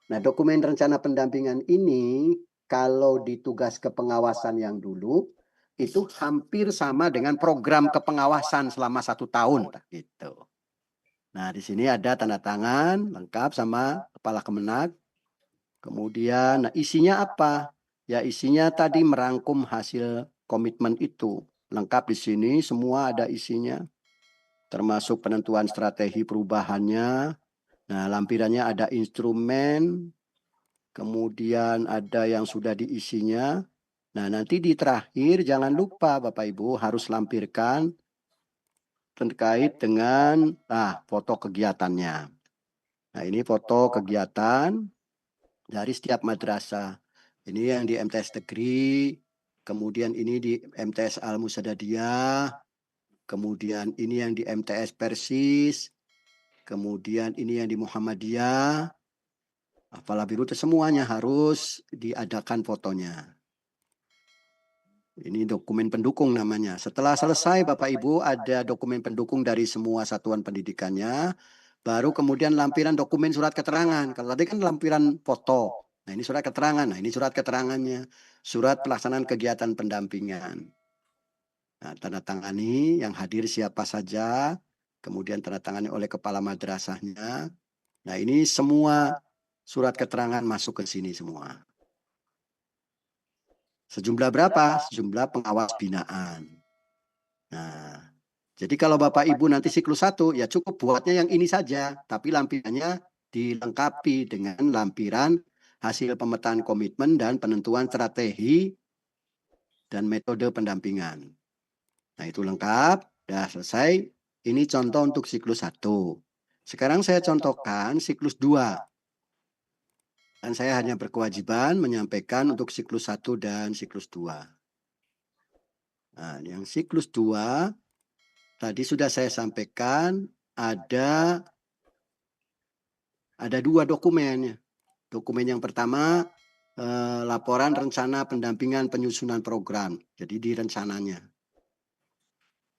D: Nah, dokumen rencana pendampingan ini kalau di tugas kepengawasan yang dulu itu hampir sama dengan program kepengawasan selama 1 tahun gitu. Nah, di sini ada tanda tangan lengkap sama Kepala Kemenag. Kemudian, nah isinya apa? Ya isinya tadi merangkum hasil komitmen itu. Lengkap di sini, semua ada isinya. Termasuk penentuan strategi perubahannya. Nah, lampirannya ada instrumen, kemudian ada yang sudah diisinya. Nah, nanti di terakhir jangan lupa Bapak Ibu harus lampirkan terkait dengan foto kegiatannya. Nah, ini foto kegiatan dari setiap madrasah. Ini yang di MTS Negeri, kemudian ini di MTS Al Musadadiyah, kemudian ini yang di MTS Persis, kemudian ini yang di Muhammadiyah. Apalah biru itu semuanya harus diadakan fotonya. Ini dokumen pendukung namanya. Setelah selesai Bapak Ibu ada dokumen pendukung dari semua satuan pendidikannya. Baru kemudian lampiran dokumen surat keterangan. Kalau tadi kan lampiran foto. Nah ini surat keterangan. Nah ini surat keterangannya. Surat pelaksanaan kegiatan pendampingan. Nah tanda tangani yang hadir siapa saja. Kemudian tanda tangani oleh kepala madrasahnya. Nah ini semua surat keterangan masuk ke sini semua. Sejumlah berapa? Sejumlah pengawas binaan. Nah, jadi kalau Bapak Ibu nanti siklus 1, ya cukup buatnya yang ini saja. Tapi lampirannya dilengkapi dengan lampiran hasil pemetaan komitmen dan penentuan strategi dan metode pendampingan. Nah, itu lengkap. Sudah selesai. Ini contoh untuk siklus 1. Sekarang saya contohkan siklus 2. Dan saya hanya berkewajiban menyampaikan untuk siklus 1 dan siklus 2. Nah, yang siklus 2 tadi sudah saya sampaikan ada 2 dokumen. Dokumen yang pertama laporan rencana pendampingan penyusunan program. Jadi di rencananya.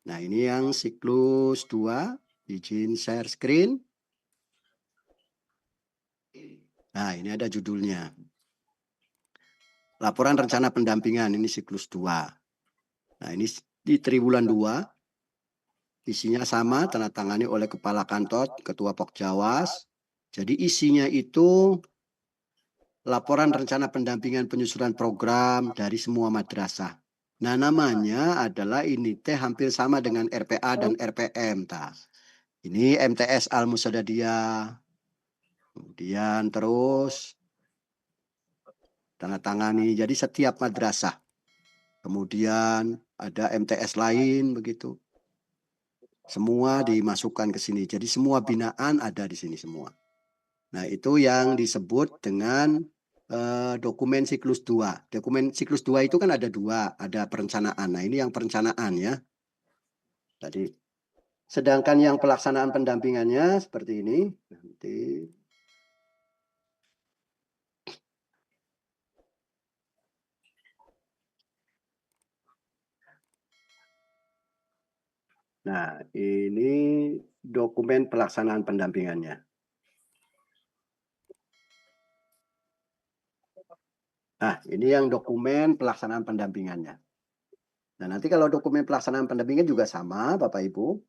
D: Nah, ini yang siklus 2, izin share screen. Nah, ini ada judulnya. Laporan rencana pendampingan ini siklus 2. Nah, ini di triwulan 2. Isinya sama, tanda tangani oleh Kepala Kantor, Ketua Pokjawas. Jadi isinya itu laporan rencana pendampingan penyusunan program dari semua madrasah. Nah, namanya adalah ini hampir sama dengan RPA dan RPM. Ini MTS Al Musadadiyah. Kemudian terus tanda tangani. Jadi setiap madrasah. Kemudian ada MTS lain begitu. Semua dimasukkan ke sini. Jadi semua binaan ada di sini semua. Nah, itu yang disebut dengan dokumen siklus 2. Dokumen siklus 2 itu kan ada 2, ada perencanaan. Nah, ini yang perencanaan ya. Tadi. Sedangkan yang pelaksanaan pendampingannya seperti ini. Nanti nah, ini dokumen pelaksanaan pendampingannya. Nah, ini yang dokumen pelaksanaan pendampingannya. Nah, nanti kalau dokumen pelaksanaan pendampingan juga sama, Bapak Ibu.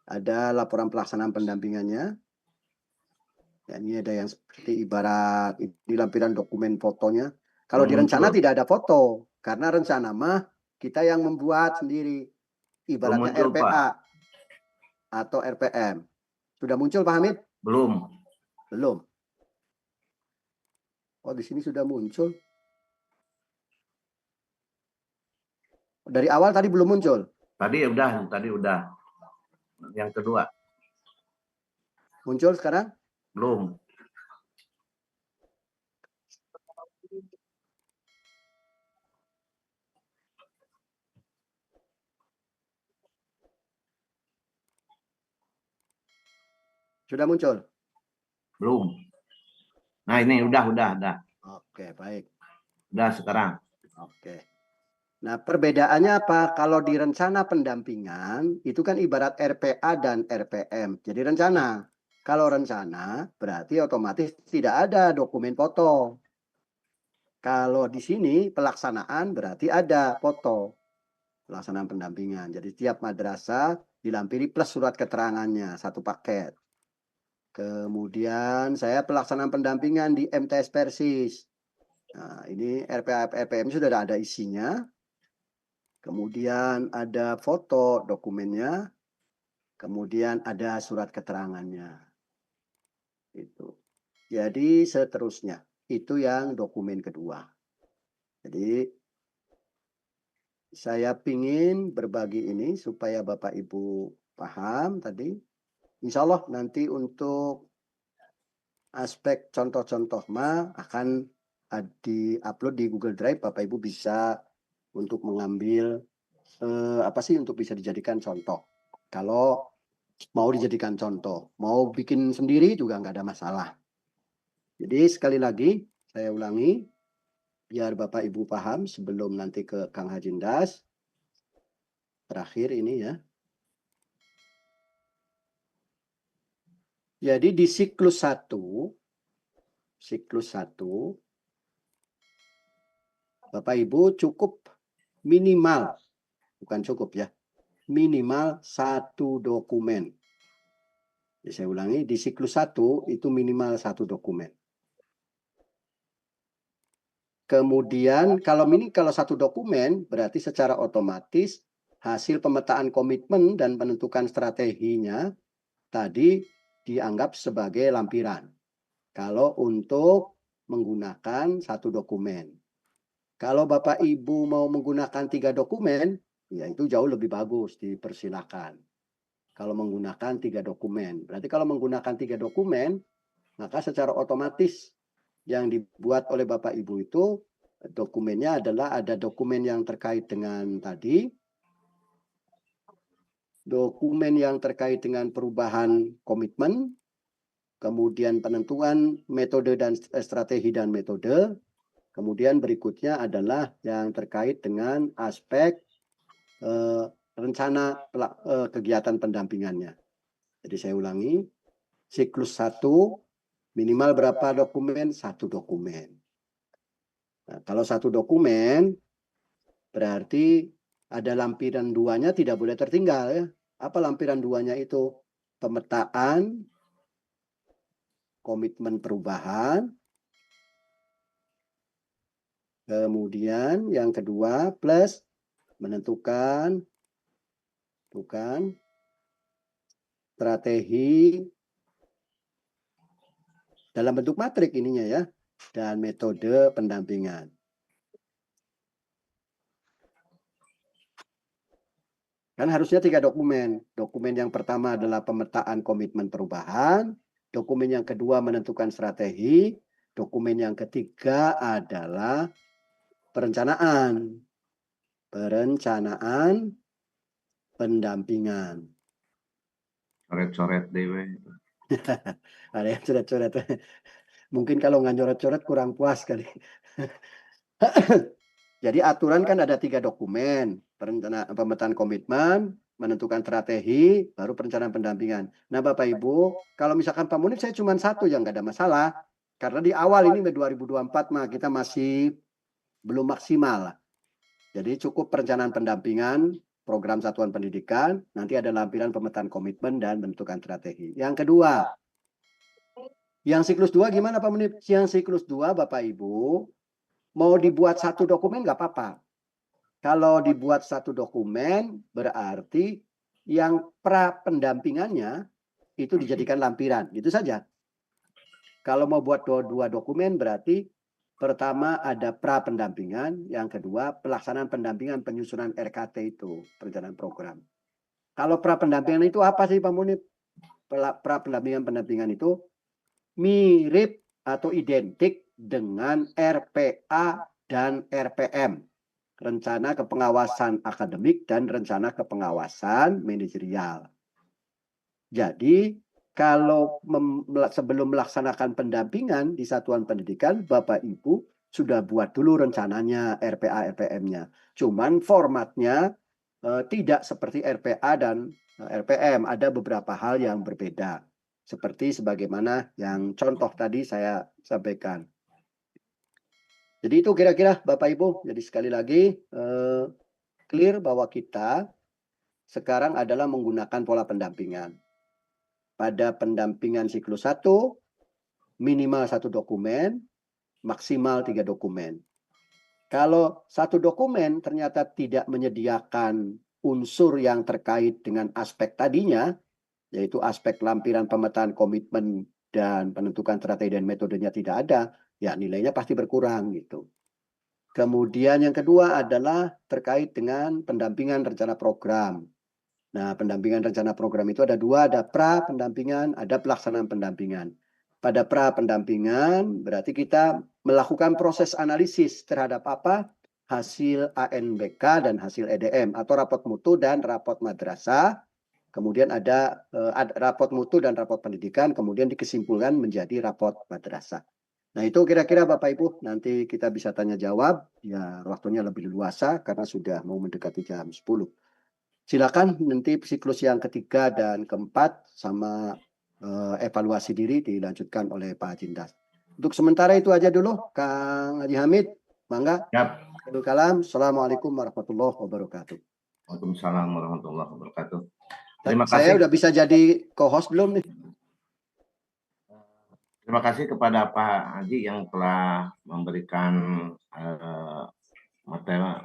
D: Ada laporan pelaksanaan pendampingannya. Ya, ini ada yang seperti ibarat di lampiran dokumen fotonya. Kalau di rencana tidak ada foto, karena rencana mah kita yang membuat sendiri. Ibaratnya
B: muncul,
D: RPA
B: Pak.
D: atau RPM. Sudah muncul, Pak Hamid?
B: Belum.
D: Belum. Oh, di sini sudah muncul. Dari awal tadi belum muncul?
B: Tadi udah. Yang kedua.
D: Muncul sekarang?
B: Belum.
D: Sudah muncul?
B: Belum. Nah, ini udah.
D: Oke, baik.
B: Udah sekarang.
D: Oke. Nah, perbedaannya apa? Kalau di rencana pendampingan, itu kan ibarat RPA dan RPM. Jadi rencana. Kalau rencana, berarti otomatis tidak ada dokumen foto. Kalau di sini, pelaksanaan berarti ada foto. Pelaksanaan pendampingan. Jadi tiap madrasah dilampiri plus surat keterangannya, satu paket. Kemudian saya pelaksanaan pendampingan di MTS Persis. Nah, ini RPA RPM sudah ada isinya. Kemudian ada foto dokumennya. Kemudian ada surat keterangannya. Itu. Jadi seterusnya. Itu yang dokumen kedua. Jadi saya ingin berbagi ini supaya Bapak Ibu paham tadi. Insya Allah nanti untuk aspek contoh-contoh akan di-upload di Google Drive. Bapak Ibu bisa untuk mengambil apa sih untuk bisa dijadikan contoh. Kalau mau dijadikan contoh, mau bikin sendiri juga nggak ada masalah. Jadi sekali lagi saya ulangi biar Bapak Ibu paham sebelum nanti ke Kang Hajindas. Terakhir ini ya. Jadi di siklus 1, Bapak Ibu cukup minimal, bukan cukup ya, minimal 1 dokumen. Ya, saya ulangi, di siklus 1 itu minimal 1 dokumen. Kemudian kalau 1 dokumen berarti secara otomatis hasil pemetaan komitmen dan penentukan strateginya tadi dianggap sebagai lampiran. Kalau untuk menggunakan 1 dokumen. Kalau Bapak Ibu mau menggunakan 3 dokumen, ya itu jauh lebih bagus, dipersilakan. Kalau menggunakan 3 dokumen. Berarti kalau menggunakan 3 dokumen, maka secara otomatis yang dibuat oleh Bapak Ibu itu dokumennya adalah ada dokumen yang terkait dengan tadi, dokumen yang terkait dengan perubahan komitmen, kemudian penentuan metode dan strategi dan metode, kemudian berikutnya adalah yang terkait dengan aspek rencana kegiatan pendampingannya. Jadi saya ulangi, siklus 1 minimal berapa dokumen? 1 dokumen. Nah, kalau 1 dokumen berarti ada lampiran 2-nya tidak boleh tertinggal ya. Apa lampiran 2-nya itu? Pemetaan komitmen perubahan. Kemudian yang kedua plus menentukan strategi dalam bentuk matrik ininya ya, dan metode pendampingan. Kan harusnya 3 dokumen. Dokumen yang pertama adalah pemetaan komitmen perubahan, dokumen yang kedua menentukan strategi, dokumen yang ketiga adalah perencanaan. Perencanaan pendampingan.
B: Coret-coret dewe.
D: Ada yang coret-coret. Mungkin kalau nggak coret-coret kurang puas kali. Jadi aturan kan ada 3 dokumen, pemetaan komitmen, menentukan strategi, baru perencanaan pendampingan. Nah Bapak Ibu, kalau misalkan Pak Munif saya cuma 1 ya nggak ada masalah. Karena di awal ini 2024 mah kita masih belum maksimal lah. Jadi cukup perencanaan pendampingan, program satuan pendidikan, nanti ada lampiran pemetaan komitmen dan menentukan strategi. Yang kedua, yang siklus 2 gimana Pak Munif? Yang siklus 2 Bapak Ibu, mau dibuat 1 dokumen nggak apa-apa. Kalau dibuat 1 dokumen berarti yang pra pendampingannya itu dijadikan lampiran, itu saja. Kalau mau buat 2 dokumen berarti pertama ada pra pendampingan, yang kedua pelaksanaan pendampingan penyusunan RKT itu, perencanaan program. Kalau pra pendampingan itu apa sih Pak Munif? Pra pendampingan itu mirip atau identik dengan RPA dan RPM, rencana kepengawasan akademik dan rencana kepengawasan manajerial. Jadi kalau sebelum melaksanakan pendampingan di satuan pendidikan, Bapak Ibu sudah buat dulu rencananya RPA RPM-nya. Cuman formatnya tidak seperti RPA dan RPM, ada beberapa hal yang berbeda. Seperti sebagaimana yang contoh tadi saya sampaikan. Jadi itu kira-kira Bapak Ibu. Jadi sekali lagi clear bahwa kita sekarang adalah menggunakan pola pendampingan. Pada pendampingan siklus 1, minimal 1 dokumen, maksimal 3 dokumen. Kalau 1 dokumen ternyata tidak menyediakan unsur yang terkait dengan aspek tadinya, yaitu aspek lampiran pemetaan komitmen dan penentukan strategi dan metodenya tidak ada, ya nilainya pasti berkurang gitu. Kemudian yang kedua adalah terkait dengan pendampingan rencana program. Nah, pendampingan rencana program itu ada 2, ada pra pendampingan, ada pelaksanaan pendampingan. Pada pra pendampingan berarti kita melakukan proses analisis terhadap apa? Hasil ANBK dan hasil EDM atau rapot mutu dan rapot madrasah. Kemudian ada rapot mutu dan rapot pendidikan, kemudian dikesimpulkan menjadi rapot madrasah. Nah itu kira-kira Bapak Ibu, nanti kita bisa tanya jawab, ya waktunya lebih luasa karena sudah mau mendekati jam 10. Silakan nanti siklus yang ketiga dan keempat sama evaluasi diri dilanjutkan oleh Pak Jindas. Untuk sementara itu aja dulu, Kang Haji Hamid, mangga.
B: Siap.
D: Assalamualaikum warahmatullahi wabarakatuh.
B: Waalaikumsalam warahmatullahi wabarakatuh.
D: Terima kasih. Saya udah bisa jadi co-host belum nih?
B: Terima kasih kepada Pak Haji yang telah memberikan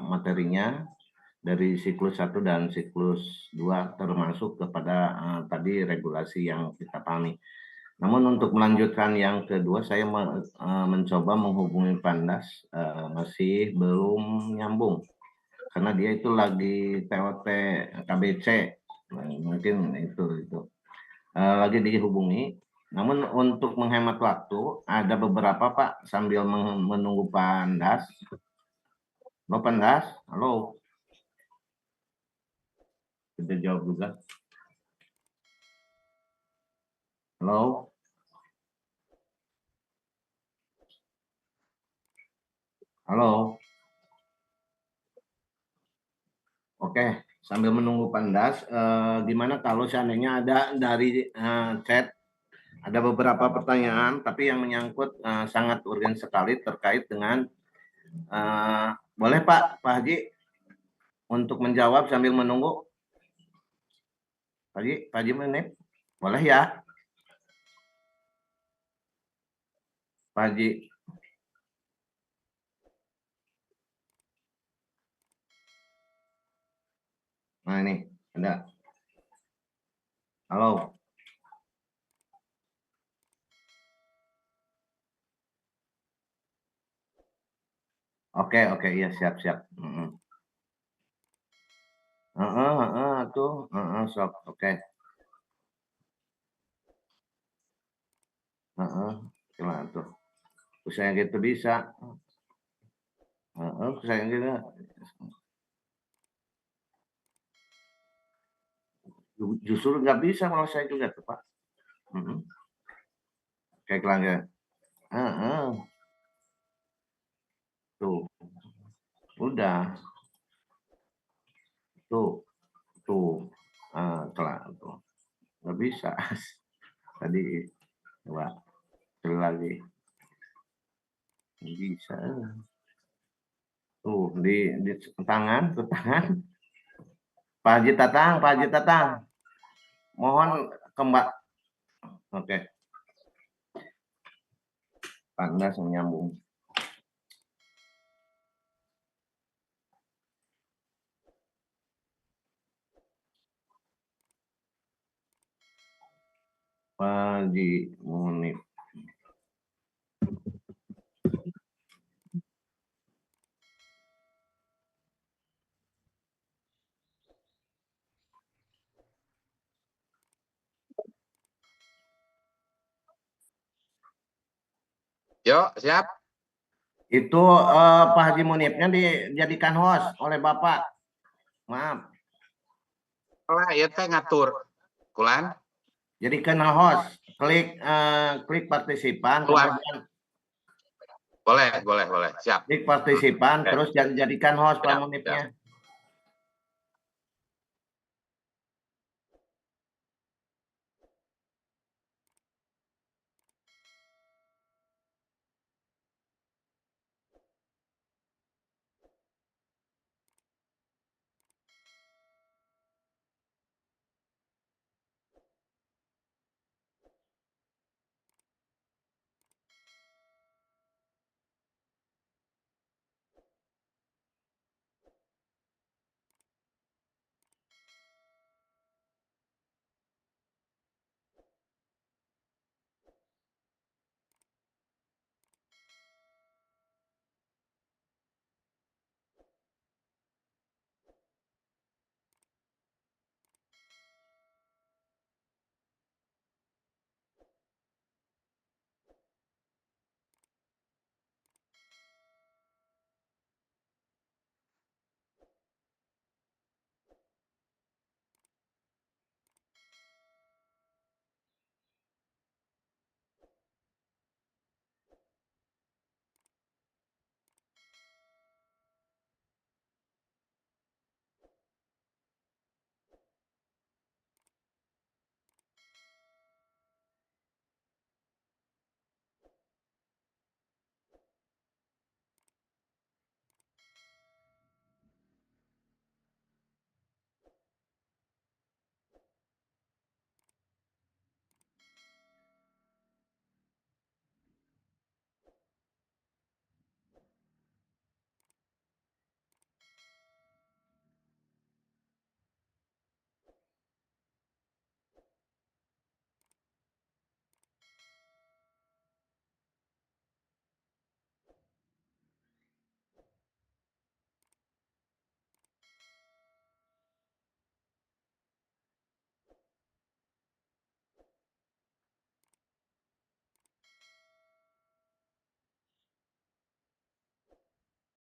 B: materinya dari siklus 1 dan siklus 2 termasuk kepada tadi regulasi yang kita pahami. Namun untuk melanjutkan yang kedua, saya mencoba menghubungi Pandas, masih belum nyambung. Karena dia itu lagi TOT KBC, mungkin itu lagi dihubungi. Namun untuk menghemat waktu, ada beberapa Pak sambil menunggu Pandas. Halo Pandas, halo. Kita jawab juga. Halo. Halo. Oke, sambil menunggu Pandas, gimana kalau seandainya ada dari chat, ada beberapa pertanyaan, tapi yang menyangkut sangat urgen sekali terkait dengan, boleh Pak Haji untuk menjawab sambil menunggu? Pak Haji menit, boleh ya? Pak Haji. Nah ini, ada. Halo. Oke, ya siap. tuh. Sok, oke. Gimana tuh? Saya gitu bisa. Saya gitu. Justru nggak bisa kalau saya juga tuh Pak. Kayak lagi. Tuh, udah. Tuh, kelar tuh. Nggak bisa. Tadi coba sekali lagi. Nggak bisa. Tuh di tangan, ke tangan. Pak Haji Tatang. Mohon kembali. Oke. Tanda menyambung. Pak Haji Munif.
C: Yuk, siap.
B: Itu Pak Haji Munifnya dijadikan host oleh Bapak. Maaf.
C: Lah, ya teh ngatur. Kulan.
B: Jadi kenal host. Klik partisipan.
C: Keluar.
B: Kemudian
C: Boleh. Siap.
B: klik partisipan, terus jadikan host Pak Munifnya.